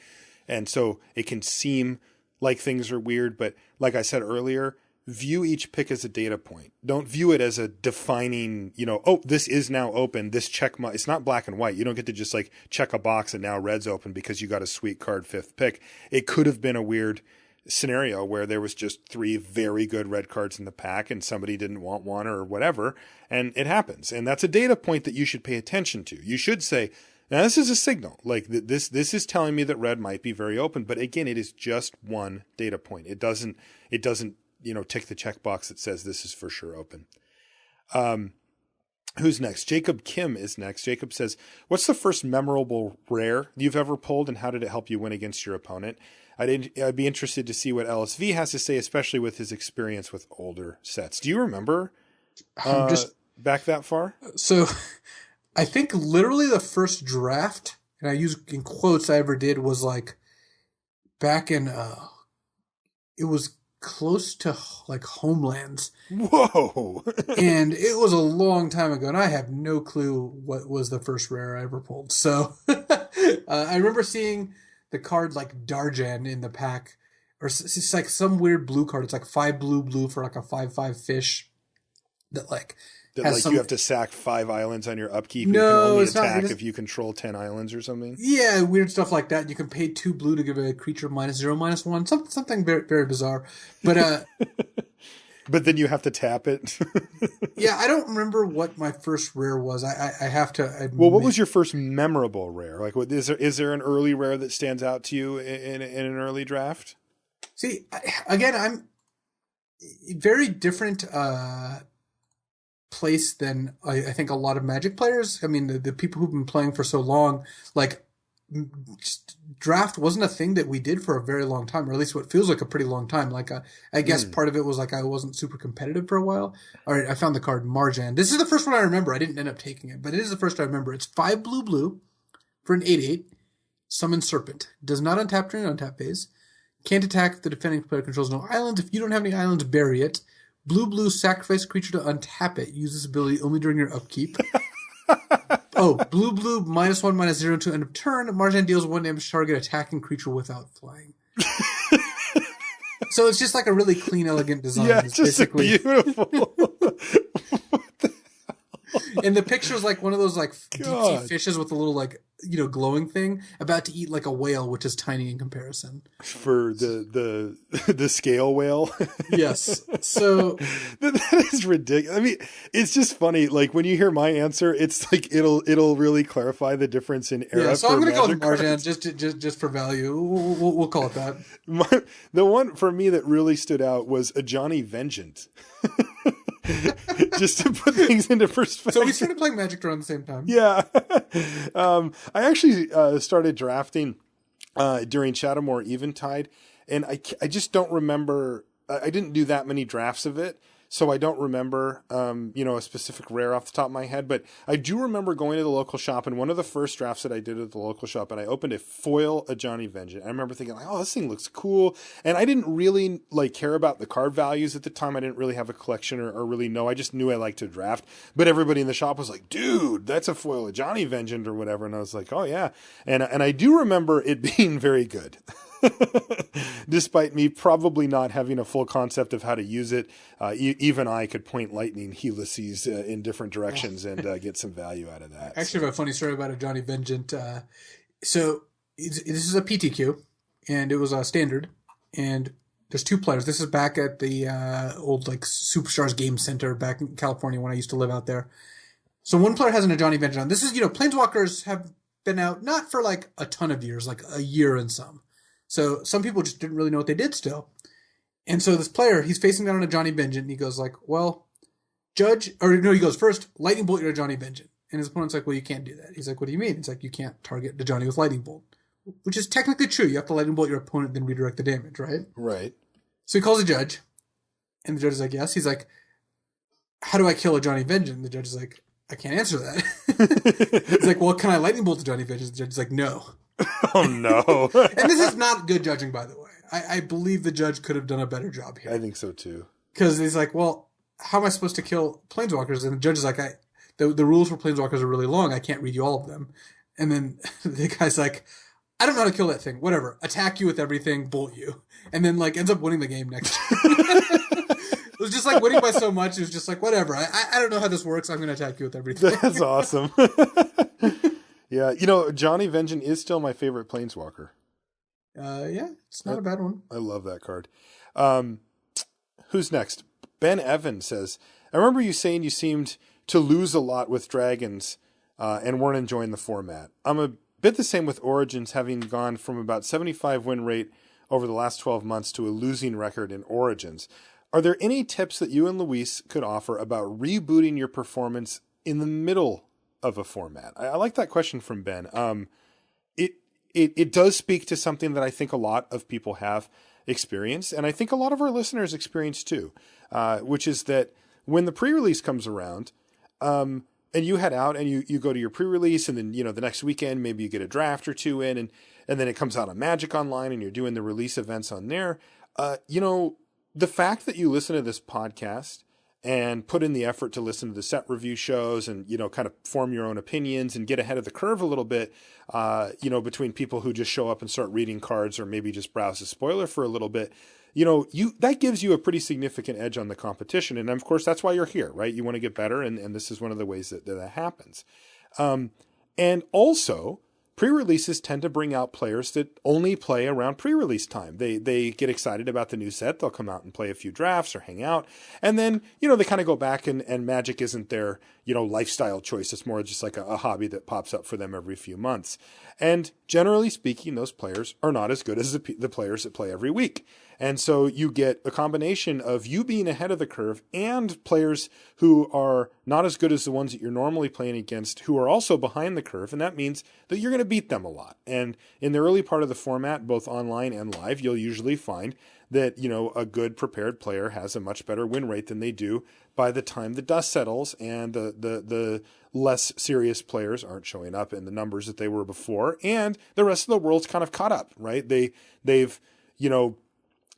And so it can seem like things are weird, but like I said earlier, view each pick as a data point. Don't view it as a defining, oh, this is now open. This it's not black and white. You don't get to just like check a box and now red's open because you got a sweet card 5th pick. It could have been a weird scenario where there was just 3 very good red cards in the pack and somebody didn't want one or whatever. And it happens. And that's a data point that you should pay attention to. You should say, now this is a signal. Like this is telling me that red might be very open. But again, it is just one data point. It doesn't, tick the checkbox that says this is for sure open. Who's next? Jacob Kim is next. Jacob says, what's the first memorable rare you've ever pulled, and how did it help you win against your opponent? I'd be interested to see what LSV has to say, especially with his experience with older sets. Do you remember back that far? So I think literally the first draft, and I use in quotes, I ever did was like back in, it was close to like Homelands. Whoa. And it was a long time ago, and I have no clue what was the first rare I ever pulled. So I remember seeing the card like Darjan in the pack, or it's like some weird blue card. It's like 5 blue for like a 5/5 fish that like you have to sack 5 islands on your upkeep. No, you can only it's attack not, if you control 10 islands or something. Yeah, weird stuff like that. You can pay 2 blue to give a creature -0/-1. Something very, very bizarre. But but then you have to tap it. Yeah, I don't remember what my first rare was. I have to admit. Well, what was your first memorable rare? Like, is there an early rare that stands out to you in an early draft? See, again, I'm very different place than I think a lot of Magic players. I mean, the people who've been playing for so long, like, draft wasn't a thing that we did for a very long time, or at least what feels like a pretty long time. Like, I guess part of it was like I wasn't super competitive for a while. All right, I found the card Marjan. This is the first one I remember. I didn't end up taking it, but it is the first I remember. It's 5 blue for an 8/8. Summon Serpent. Does not untap during untap phase. Can't attack if the defending player controls no islands. If you don't have any islands, bury it. Blue, sacrifice a creature to untap it. Use this ability only during your upkeep. Blue, -1/-0 to end of turn. Marjan deals 1 damage to target attacking creature without flying. So it's just like a really clean, elegant design. Yeah, it's just basically beautiful. And the picture's like one of those like deep sea fishes with a little like, glowing thing about to eat like a whale, which is tiny in comparison. For the scale whale. Yes. So that is ridiculous. I mean, it's just funny. Like when you hear my answer, it's like it'll really clarify the difference in era. Yeah, so I'm going to call it cards. Marjan just for value. We'll call it that. The one for me that really stood out was a Johnny Vengeant. Just to put things into perspective. So we started playing Magic around the same time. Yeah. I actually started drafting during Shadowmoor Eventide, and I just don't remember. I didn't do that many drafts of it, so I don't remember, a specific rare off the top of my head. But I do remember going to the local shop, and one of the first drafts that I did at the local shop, and I opened a Johnny Vengeance. I remember thinking, like, oh, this thing looks cool. And I didn't really care about the card values at the time. I didn't really have a collection or really know. I just knew I liked to draft. But everybody in the shop was like, dude, that's a foil of Johnny Vengeance or whatever. And I was like, oh yeah. And I do remember it being very good. Despite me probably not having a full concept of how to use it, even I could point lightning helices in different directions and get some value out of that. I actually have a funny story about a Johnny Vengeant. So this is a PTQ, and it was a standard, and there's 2 players. This is back at the old like Superstars Game Center back in California when I used to live out there. So one player has a Johnny Vengeant on. This is, Planeswalkers have been out not for like a ton of years, like a year and some. So some people just didn't really know what they did still. And so this player, he's facing down on a Johnny Vengeant, and he goes like, well, he goes, first, lightning bolt your Johnny Vengeant. And his opponent's like, well, you can't do that. He's like, what do you mean? It's like, you can't target Dajani with Lightning Bolt, which is technically true. You have to Lightning Bolt your opponent, then redirect the damage, right? Right. So he calls the judge, and the judge is like, yes. He's like, how do I kill a Johnny Vengeance? The judge is like, I can't answer that. He's like, well, can I Lightning Bolt the Johnny Vengeance? The judge is like, no. Oh, no. And this is not good judging, by the way. I believe the judge could have done a better job here. I think so, too. Because he's like, well, how am I supposed to kill Planeswalkers? And the judge is like, the rules for Planeswalkers are really long. I can't read you all of them. And then the guy's like, I don't know how to kill that thing. Whatever. Attack you with everything, bolt you. And then like ends up winning the game next turn. It was just like winning by so much. It was just like, whatever. I don't know how this works. I'm going to attack you with everything. That's awesome. Yeah. Johnny Vengeance is still my favorite Planeswalker. Yeah, it's not a bad one. I love that card. Who's next? Ben Evans says, I remember you saying you seemed to lose a lot with Dragons and weren't enjoying the format. I'm a bit the same with Origins, having gone from about 75 win rate over the last 12 months to a losing record in Origins. Are there any tips that you and Luis could offer about rebooting your performance in the middle of a format? I like that question from Ben. It does speak to something that I think a lot of people have experienced, and I think a lot of our listeners experience too, which is that when the pre-release comes around, and you head out and you go to your pre-release, and then the next weekend maybe you get a draft or two in, and then it comes out on Magic Online, and you're doing the release events on there. The fact that you listen to this podcast and put in the effort to listen to the set review shows and, kind of form your own opinions and get ahead of the curve a little bit, between people who just show up and start reading cards or maybe just browse a spoiler for a little bit, that gives you a pretty significant edge on the competition. And of course, that's why you're here, right? You want to get better. And this is one of the ways that happens. And also, pre-releases tend to bring out players that only play around pre-release time. They get excited about the new set. They'll come out and play a few drafts or hang out. And then, they kind of go back and Magic isn't their, lifestyle choice. It's more just like a hobby that pops up for them every few months. And generally speaking, those players are not as good as the players that play every week. And so you get a combination of you being ahead of the curve and players who are not as good as the ones that you're normally playing against, who are also behind the curve. And that means that you're going to beat them a lot. And in the early part of the format, both online and live, you'll usually find that, a good prepared player has a much better win rate than they do by the time the dust settles and the less serious players aren't showing up in the numbers that they were before. And the rest of the world's kind of caught up, right? They've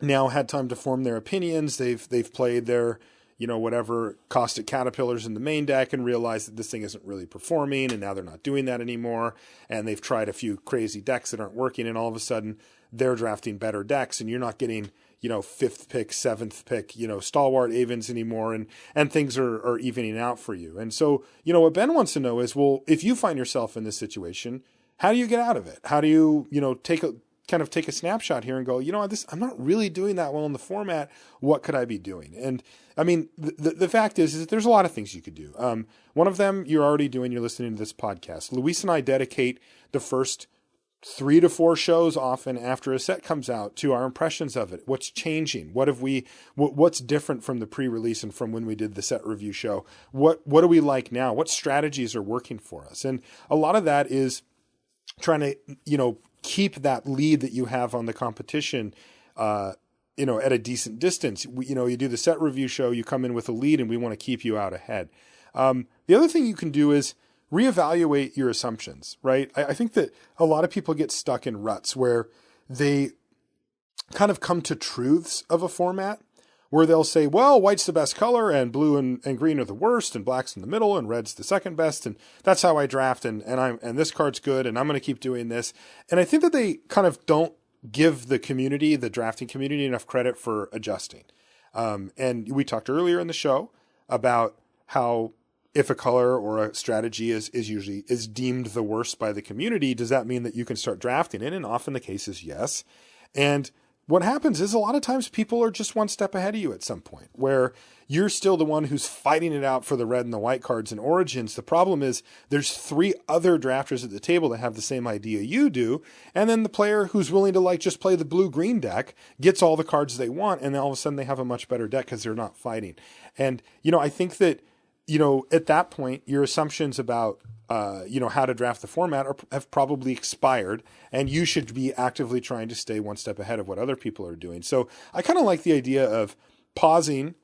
now had time to form their opinions. They've played their, whatever caustic caterpillars in the main deck and realized that this thing isn't really performing. And now they're not doing that anymore. And they've tried a few crazy decks that aren't working. And all of a sudden they're drafting better decks and you're not getting, 5th pick, 7th pick, stalwart Avens anymore. And things are evening out for you. And so, what Ben wants to know is, well, if you find yourself in this situation, how do you get out of it? How do you, take a snapshot here and go, I'm not really doing that well in the format. What could I be doing? And I mean, the fact is that there's a lot of things you could do. One of them you're already doing, you're listening to this podcast. Luis and I dedicate the first 3 to 4 shows often after a set comes out to our impressions of it. What's changing? What's different from the pre-release and from when we did the set review show? What do we like now? What strategies are working for us? And a lot of that is trying to, keep that lead that you have on the competition, at a decent distance. You do the set review show, you come in with a lead and we want to keep you out ahead. The other thing you can do is reevaluate your assumptions, right? I think that a lot of people get stuck in ruts where they kind of come to truths of a format where they'll say, well, white's the best color and blue and green are the worst and black's in the middle and red's the second best. And that's how I draft. And this card's good. And I'm going to keep doing this. And I think that they kind of don't give the drafting community enough credit for adjusting. And we talked earlier in the show about how if a color or a strategy is deemed the worst by the community, does that mean that you can start drafting it? And often the case is yes. And what happens is a lot of times people are just one step ahead of you at some point where you're still the one who's fighting it out for the red and the white cards in Origins. The problem is there's 3 other drafters at the table that have the same idea you do. And then the player who's willing to just play the blue-green deck gets all the cards they want. And then all of a sudden they have a much better deck because they're not fighting. And, I think that, at that point, your assumptions about, how to draft the format have probably expired, and you should be actively trying to stay one step ahead of what other people are doing. So I kind of like the idea of pausing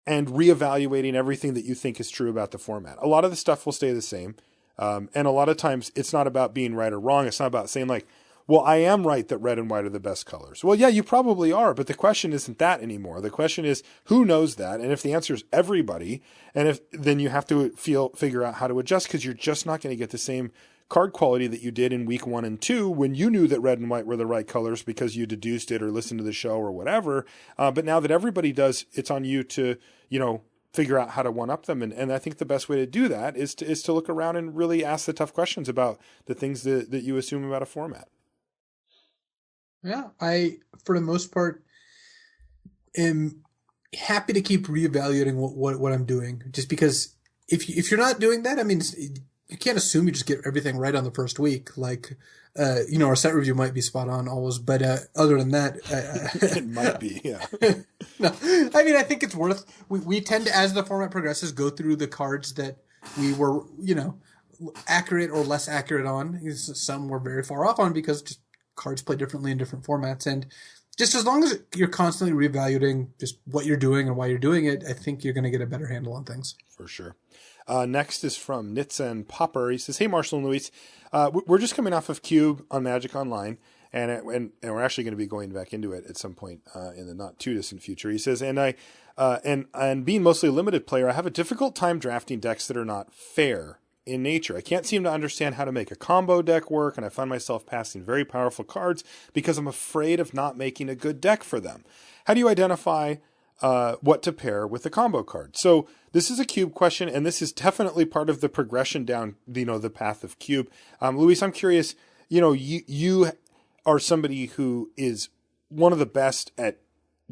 and reevaluating everything that you think is true about the format. A lot of the stuff will stay the same. And a lot of times it's not about being right or wrong. It's not about saying like, well, I am right that red and white are the best colors. Well, yeah, you probably are, but the question isn't that anymore. The question is, who knows that? And if the answer is everybody, then you have to figure out how to adjust, because you're just not going to get the same card quality that you did in week 1 and 2 when you knew that red and white were the right colors because you deduced it or listened to the show or whatever. But now that everybody does, it's on you to, figure out how to one-up them. And I think the best way to do that is to look around and really ask the tough questions about the things that you assume about a format. Yeah, I, for the most part, am happy to keep reevaluating what I'm doing. Just because if you're not doing that, I mean, you can't assume you just get everything right on the first week. Like, our set review might be spot on always, but other than that, it might be. Yeah. No, I mean, I think it's worth. We tend to, as the format progresses, go through the cards that we were, accurate or less accurate on. Some we're very far off on because just cards play differently in different formats, and just as long as you're constantly reevaluating just what you're doing and why you're doing it, I think you're going to get a better handle on things. For sure. Next is from Nitzen Popper. He says, "Hey, Marshall and Luis, we're just coming off of Cube on Magic Online, and we're actually going to be going back into it at some point in the not too distant future." He says, and being mostly a limited player, I have a difficult time drafting decks that are not fair in nature. I can't seem to understand how to make a combo deck work, and I find myself passing very powerful cards because I'm afraid of not making a good deck for them. How do you identify what to pair with the combo card? So this is a Cube question, and this is definitely part of the progression down, the path of Cube. Luis, I'm curious, you are somebody who is one of the best at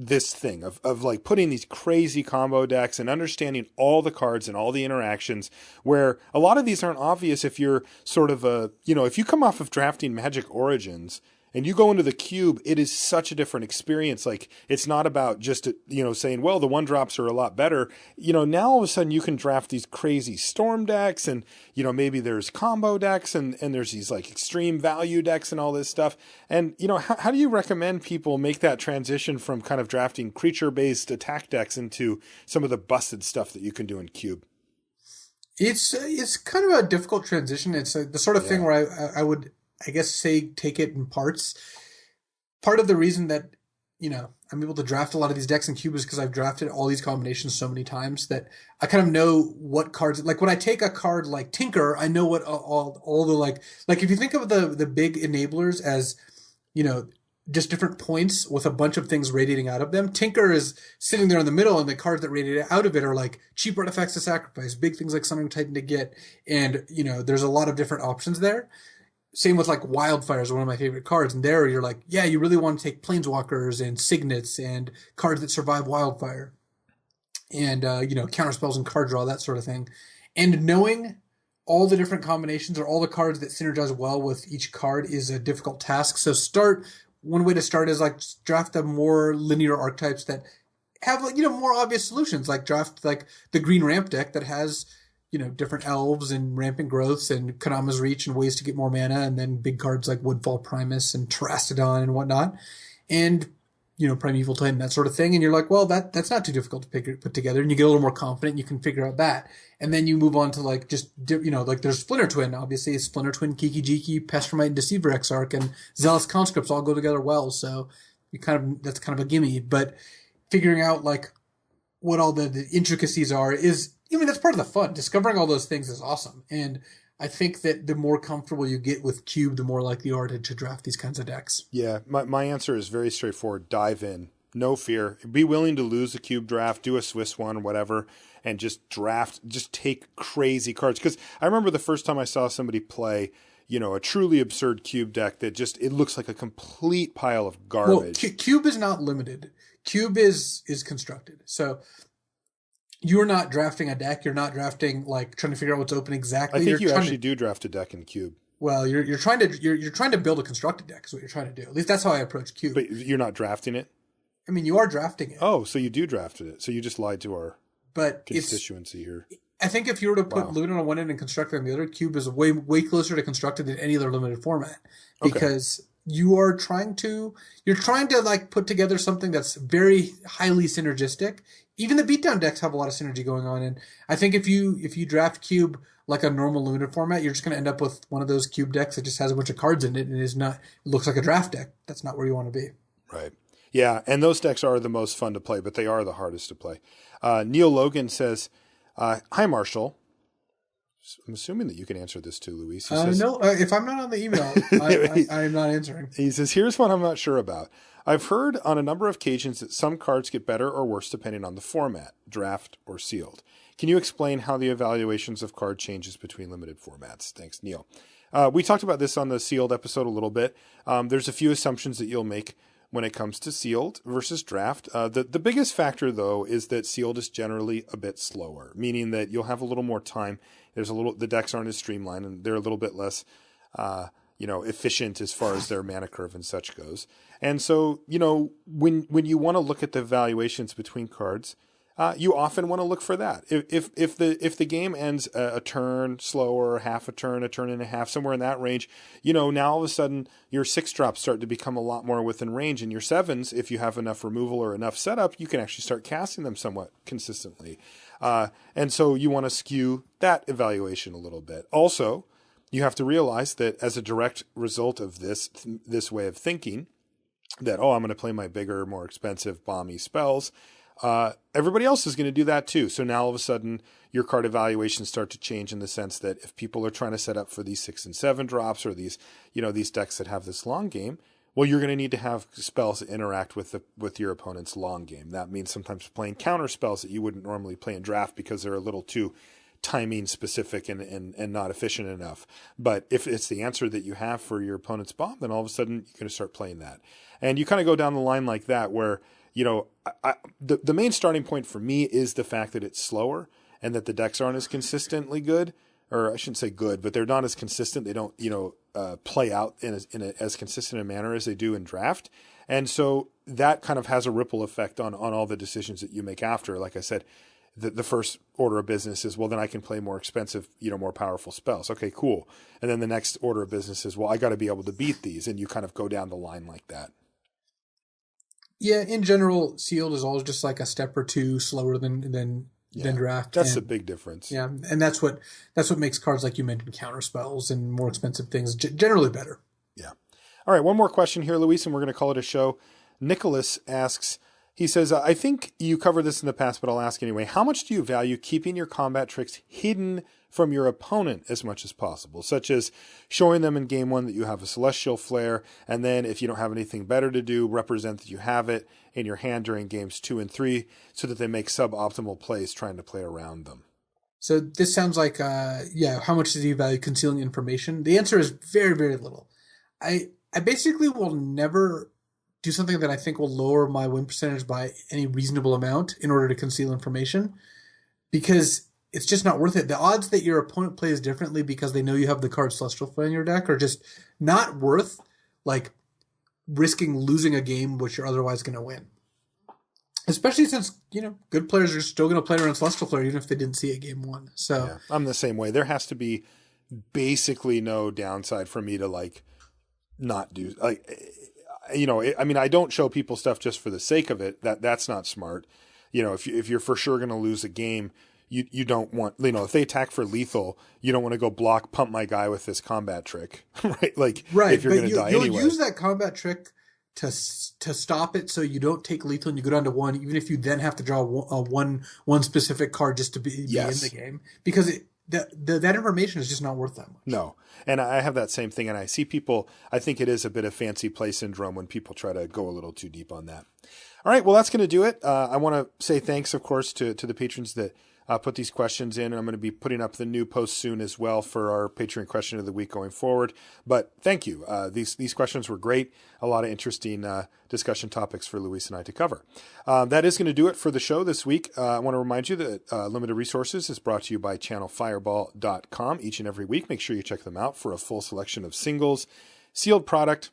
this thing of like putting these crazy combo decks and understanding all the cards and all the interactions, where a lot of these aren't obvious if you're sort of if you come off of drafting Magic Origins and you go into the Cube, it is such a different experience. Like, it's not about just, saying, well, the 1-drops are a lot better. Now all of a sudden you can draft these crazy storm decks, and, maybe there's combo decks and there's these like extreme value decks and all this stuff. And, how do you recommend people make that transition from kind of drafting creature-based attack decks into some of the busted stuff that you can do in Cube? It's kind of a difficult transition. It's the sort of thing where I would, I guess, say take it in parts. Part of the reason that, I'm able to draft a lot of these decks in Cube is because I've drafted all these combinations so many times that I kind of know what cards, like when I take a card like Tinker, I know what all the like if you think of the big enablers as, just different points with a bunch of things radiating out of them. Tinker is sitting there in the middle, and the cards that radiate out of it are like cheap artifacts to sacrifice, big things like Summoning Titan to get, and, there's a lot of different options there. Same with like Wildfire is one of my favorite cards. And there you're like, yeah, you really want to take Planeswalkers and Signets and cards that survive Wildfire. And, counterspells and card draw, that sort of thing. And knowing all the different combinations or all the cards that synergize well with each card is a difficult task. So one way to start is like draft the more linear archetypes that have, more obvious solutions. Like draft like the green ramp deck that has, different elves and rampant growths and Kadama's Reach and ways to get more mana, and then big cards like Woodfall Primus and Terastodon and whatnot, and, Primeval Titan, that sort of thing. And you're like, well, that's not too difficult to put together, and you get a little more confident and you can figure out that. And then you move on to like just, like there's Splinter Twin, obviously. Splinter Twin, Kiki Jiki, Pestermite, and Deceiver Exarch, and Zealous Conscripts all go together well. So that's kind of a gimme. But figuring out like what all the intricacies are is, that's part of the fun. Discovering all those things is awesome. And I think that the more comfortable you get with Cube, the more likely you are to draft these kinds of decks. Yeah, my answer is very straightforward. Dive in. No fear. Be willing to lose a Cube draft, do a Swiss one or whatever, and just draft, just take crazy cards. Because I remember the first time I saw somebody play, a truly absurd Cube deck that it looks like a complete pile of garbage. Well, Cube is not limited. Cube is constructed. So you're not drafting a deck. You're not drafting, like, trying to figure out what's open exactly. I think you actually do draft a deck in Cube. Well, you're trying to build a constructed deck is what you're trying to do. At least that's how I approach Cube. But you're not drafting it? I mean, you are drafting it. Oh, so you do drafted it. So you just lied to our constituency here. I think if you were to put Wow. limited on one end and constructed on the other, Cube is way closer to constructed than any other limited format Okay. because you're trying to like put together something that's very highly synergistic. Even the beatdown decks have a lot of synergy going on, and I think if you draft Cube like a normal limited format, you're just going to end up with one of those Cube decks that just has a bunch of cards in it and looks like a draft deck. That's not where you want to be. Right. Yeah, and those decks are the most fun to play, but they are the hardest to play. Neil Logan says, hi, Marshall. I'm assuming that you can answer this too, Luis. He says, no, if I'm not on the email, I am not answering. He says, here's what I'm not sure about. I've heard on a number of occasions that some cards get better or worse depending on the format, draft or sealed. Can you explain how the evaluations of card changes between limited formats? Thanks, Neil. We talked about this on the sealed episode a little bit. There's a few assumptions that you'll make when it comes to sealed versus draft. The biggest factor, though, is that sealed is generally a bit slower, meaning that you'll have a little more time. The decks aren't as streamlined and they're a little bit less, efficient as far as their mana curve and such goes. And so, when you want to look at the valuations between cards, you often want to look for that. If the game ends a turn slower, half a turn and a half, somewhere in that range, now all of a sudden your 6-drops start to become a lot more within range, and your 7s, if you have enough removal or enough setup, you can actually start casting them somewhat consistently. And so you want to skew that evaluation a little bit. Also, you have to realize that as a direct result of this way of thinking, that, I'm going to play my bigger, more expensive, bomby spells, everybody else is going to do that too. So now all of a sudden your card evaluations start to change in the sense that if people are trying to set up for these 6 and 7 drops or these decks that have this long game, well, you're going to need to have spells that interact with your opponent's long game. That means sometimes playing counter spells that you wouldn't normally play in draft because they're a little too timing specific and not efficient enough. But if it's the answer that you have for your opponent's bomb, then all of a sudden you're going to start playing that. And you kind of go down the line like that where, the main starting point for me is the fact that it's slower and that the decks aren't as consistently good, or I shouldn't say good, but they're not as consistent. They don't, play out in as consistent a manner as they do in draft. And so that kind of has a ripple effect on all the decisions that you make after. Like I said, the first order of business is, well, then I can play more expensive, more powerful spells. Okay, cool. And then the next order of business is, well, I got to be able to beat these. And you kind of go down the line like that. Yeah, in general, sealed is always just like a step or two slower than draft. That's a big difference. Yeah, and that's what makes cards like you mentioned, counter spells and more expensive things generally better. Yeah. All right, one more question here, Luis, and we're going to call it a show. Nicholas asks, he says, I think you covered this in the past, but I'll ask anyway. How much do you value keeping your combat tricks hidden from your opponent as much as possible, such as showing them in game 1 that you have a celestial flare, and then if you don't have anything better to do, represent that you have it in your hand during games 2 and 3 so that they make suboptimal plays trying to play around them? So this sounds like, how much do you value concealing information? The answer is very, very little. I basically will never do something that I think will lower my win percentage by any reasonable amount in order to conceal information, because it's just not worth it. The odds that your opponent plays differently because they know you have the card Celestial Flare in your deck are just not worth like risking losing a game which you're otherwise going to win. Especially since, good players are still going to play around Celestial Flare even if they didn't see it game 1. So yeah, I'm the same way. There has to be basically no downside for me to not do I don't show people stuff just for the sake of it. That's not smart. If you're for sure going to lose a game, you don't want, if they attack for lethal, you don't want to go pump my guy with this combat trick, right? If you're going to die you'll anyway. Use that combat trick to stop it so you don't take lethal and you go down to 1, even if you then have to draw one specific card just to be in the game, because that information is just not worth that much. No. And I have that same thing. And I see people, I think it is a bit of fancy play syndrome when people try to go a little too deep on that. All right. Well, that's going to do it. I want to say thanks, of course, to the patrons that put these questions in. I'm going to be putting up the new post soon as well for our Patreon question of the week going forward. But thank you. These questions were great. A lot of interesting discussion topics for Luis and I to cover. That is going to do it for the show this week. I want to remind you that Limited Resources is brought to you by channelfireball.com each and every week. Make sure you check them out for a full selection of singles, sealed product,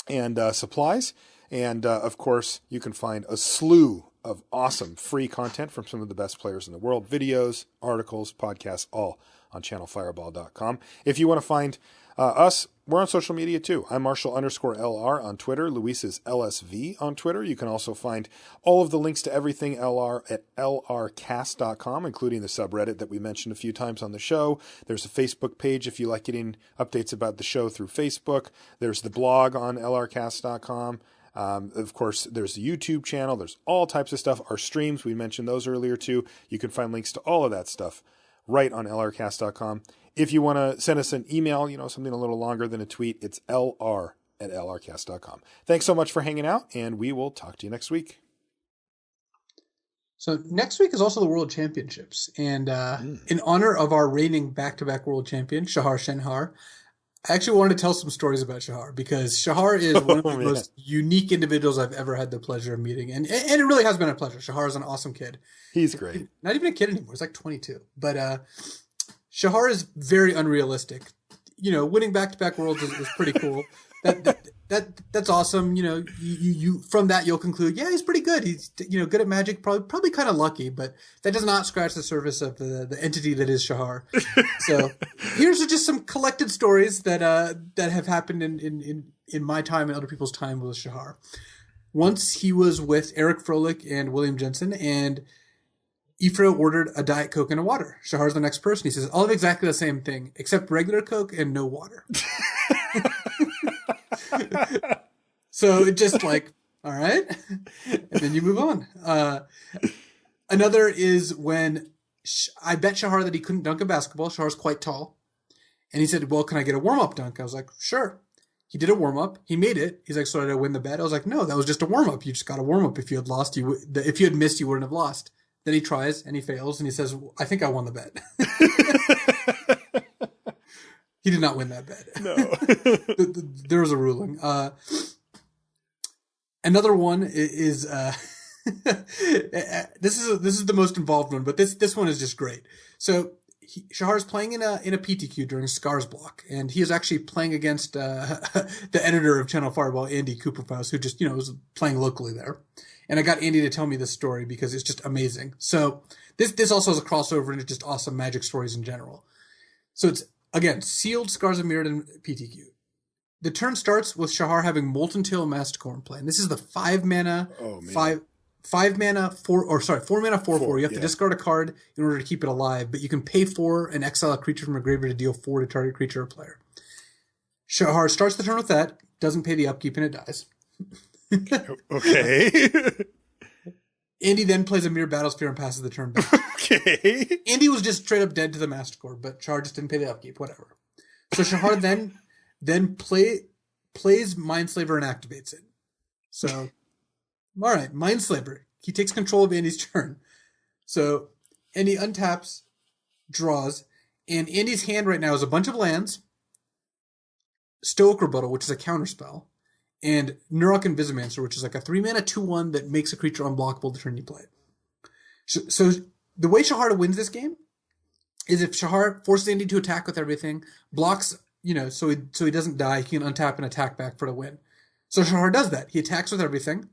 and supplies. And, of course, you can find a slew of awesome free content from some of the best players in the world. Videos, articles, podcasts, all on channelfireball.com. If you want to find us, we're on social media too. I'm Marshall_LR on Twitter. Luis is LSV on Twitter. You can also find all of the links to everything LR at lrcast.com, including the subreddit that we mentioned a few times on the show. There's a Facebook page if you like getting updates about the show through Facebook. There's the blog on lrcast.com. Of course, there's the YouTube channel. There's all types of stuff. Our streams, we mentioned those earlier too. You can find links to all of that stuff right on lrcast.com. If you want to send us an email, something a little longer than a tweet, it's lr@lrcast.com. Thanks so much for hanging out, and we will talk to you next week. So next week is also the World Championships. And in honor of our reigning back-to-back world champion, Shahar Shenhar, I actually wanted to tell some stories about Shahar, because Shahar is one of the most unique individuals I've ever had the pleasure of meeting. And it really has been a pleasure. Shahar is an awesome kid. He's great. Not even a kid anymore. He's like 22. But Shahar is very unrealistic. Winning back-to-back worlds is pretty cool. That's awesome. You from that you'll conclude, yeah, he's pretty good. He's good at Magic, probably kind of lucky, but that does not scratch the surface of the entity that is Shahar. So here's just some collected stories that have happened in my time and other people's time with Shahar. Once he was with Eric Froelich and William Jensen, and Ifra ordered a Diet Coke and a water. Shahar's the next person. He says, I'll have exactly the same thing, except regular Coke and no water. So it just like, all right. And then you move on. Another is when I bet Shahar that he couldn't dunk a basketball. Shahar's quite tall. And he said, well, can I get a warm-up dunk? I was like, sure. He did a warm-up. He made it. He's like, so did I win the bet? I was like, no, that was just a warm-up. You just got a warm-up. If you had lost, if you had missed, you wouldn't have lost. Then he tries and he fails and he says, I think I won the bet. He did not win that bet. No. There was a ruling. Another one is this is the most involved one, but this one is just great. So Shahar's playing in a PTQ during Scar's block, and he is actually playing against the editor of Channel Fireball, Andy Cooperfaus, who just was playing locally there. And I got Andy to tell me this story because it's just amazing. So this also has a crossover into just awesome Magic stories in general. So it's, again, sealed Scars of Mirrodin PTQ. The turn starts with Shahar having Molten Tail Masticore in play. And this is the 4 mana 4/4. You have to discard a card in order to keep it alive, but you can pay 4 and exile a creature from a graveyard to deal 4 to target creature or player. Shahar starts the turn with that, doesn't pay the upkeep, and it dies. Okay. Andy then plays a Mirror Battlesphere and passes the turn back. Okay. Andy was just straight up dead to the Masticore, but Shahar just didn't pay the upkeep, whatever. So Shahar then plays Mindslaver and activates it. So, all right, Mindslaver. He takes control of Andy's turn. So Andy untaps, draws, and Andy's hand right now is a bunch of lands, Stoic Rebuttal, which is a counterspell, and Nurok Invisimancer, which is like a 3-mana 2/1 that makes a creature unblockable the turn you play it. So the way Shahar wins this game is if Shahar forces Andy to attack with everything, blocks, so he doesn't die, he can untap and attack back for the win. So Shahar does that. He attacks with everything,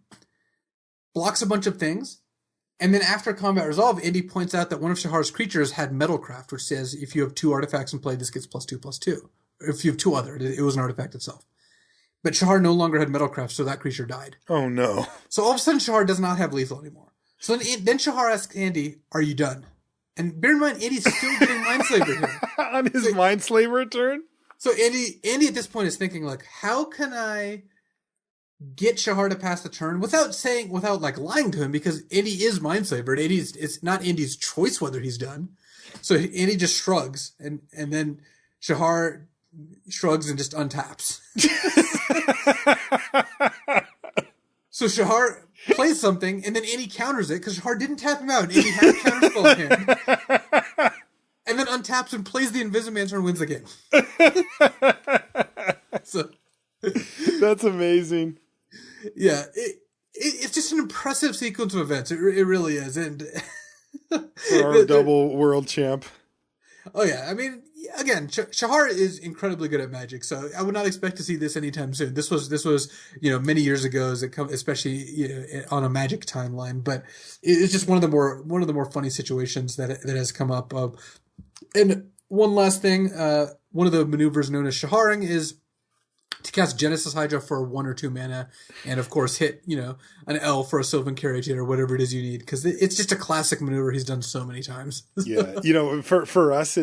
blocks a bunch of things, and then after combat resolve, Andy points out that one of Shahar's creatures had Metalcraft, which says if you have 2 artifacts in play, this gets +2/+2. If you have 2 other, it was an artifact itself. But Shahar no longer had Metalcraft, so that creature died. Oh, no. So all of a sudden, Shahar does not have lethal anymore. So then Shahar asks Andy, are you done? And bear in mind, Andy's still getting Mindslaver here. On his Mindslaver turn? So Andy at this point is thinking, like, how can I get Shahar to pass the turn without lying to him, because Andy is Mindslaver, and it's not Andy's choice whether he's done. So Andy just shrugs, and then Shahar shrugs and just untaps. So Shahar plays something, and then Andy counters it, because Shahar didn't tap him out, and Andy had a counterspell in him. And then untaps and plays the Invisimancer and wins the game. So, that's amazing. Yeah, it's just an impressive sequence of events. It really is. And for our double world champ. Oh yeah, I mean, again, Shahar is incredibly good at Magic, so I would not expect to see this anytime soon. This was many years ago, especially on a Magic timeline. But it's just one of the more funny situations that has come up. And one last thing, one of the maneuvers known as Shaharing is to cast Genesis Hydra for 1 or 2 mana, and of course hit an L for a Sylvan Carriage or whatever it is you need, because it's just a classic maneuver he's done so many times. Yeah, for us,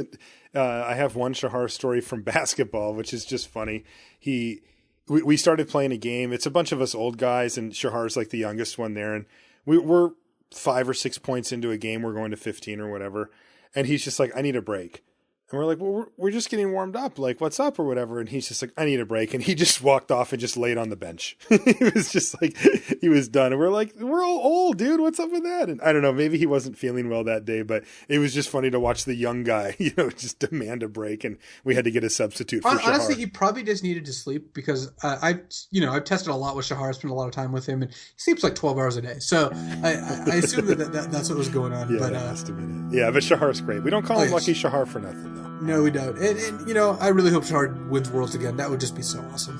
I have one Shahar story from basketball, which is just funny. We started playing a game. It's a bunch of us old guys, and Shahar's like the youngest one there, and we're 5 or 6 points into a game. We're going to 15 or whatever, and he's just like, I need a break. And we're like, well, we're just getting warmed up. Like, what's up or whatever? And he's just like, I need a break. And he just walked off and just laid on the bench. He was just like, he was done. And we're like, we're all old, dude. What's up with that? And I don't know, maybe he wasn't feeling well that day, but it was just funny to watch the young guy, just demand a break. And we had to get a substitute for Shahar. Honestly, he probably just needed to sleep, because I've tested a lot with Shahar, spent a lot of time with him, and he sleeps like 12 hours a day. So I assume that's what was going on. Yeah, but, that must have been it. Yeah, but Shahar's great. We don't call him Lucky Shahar for nothing, though. No, we don't. And I really hope Shahar wins Worlds again. That would just be so awesome.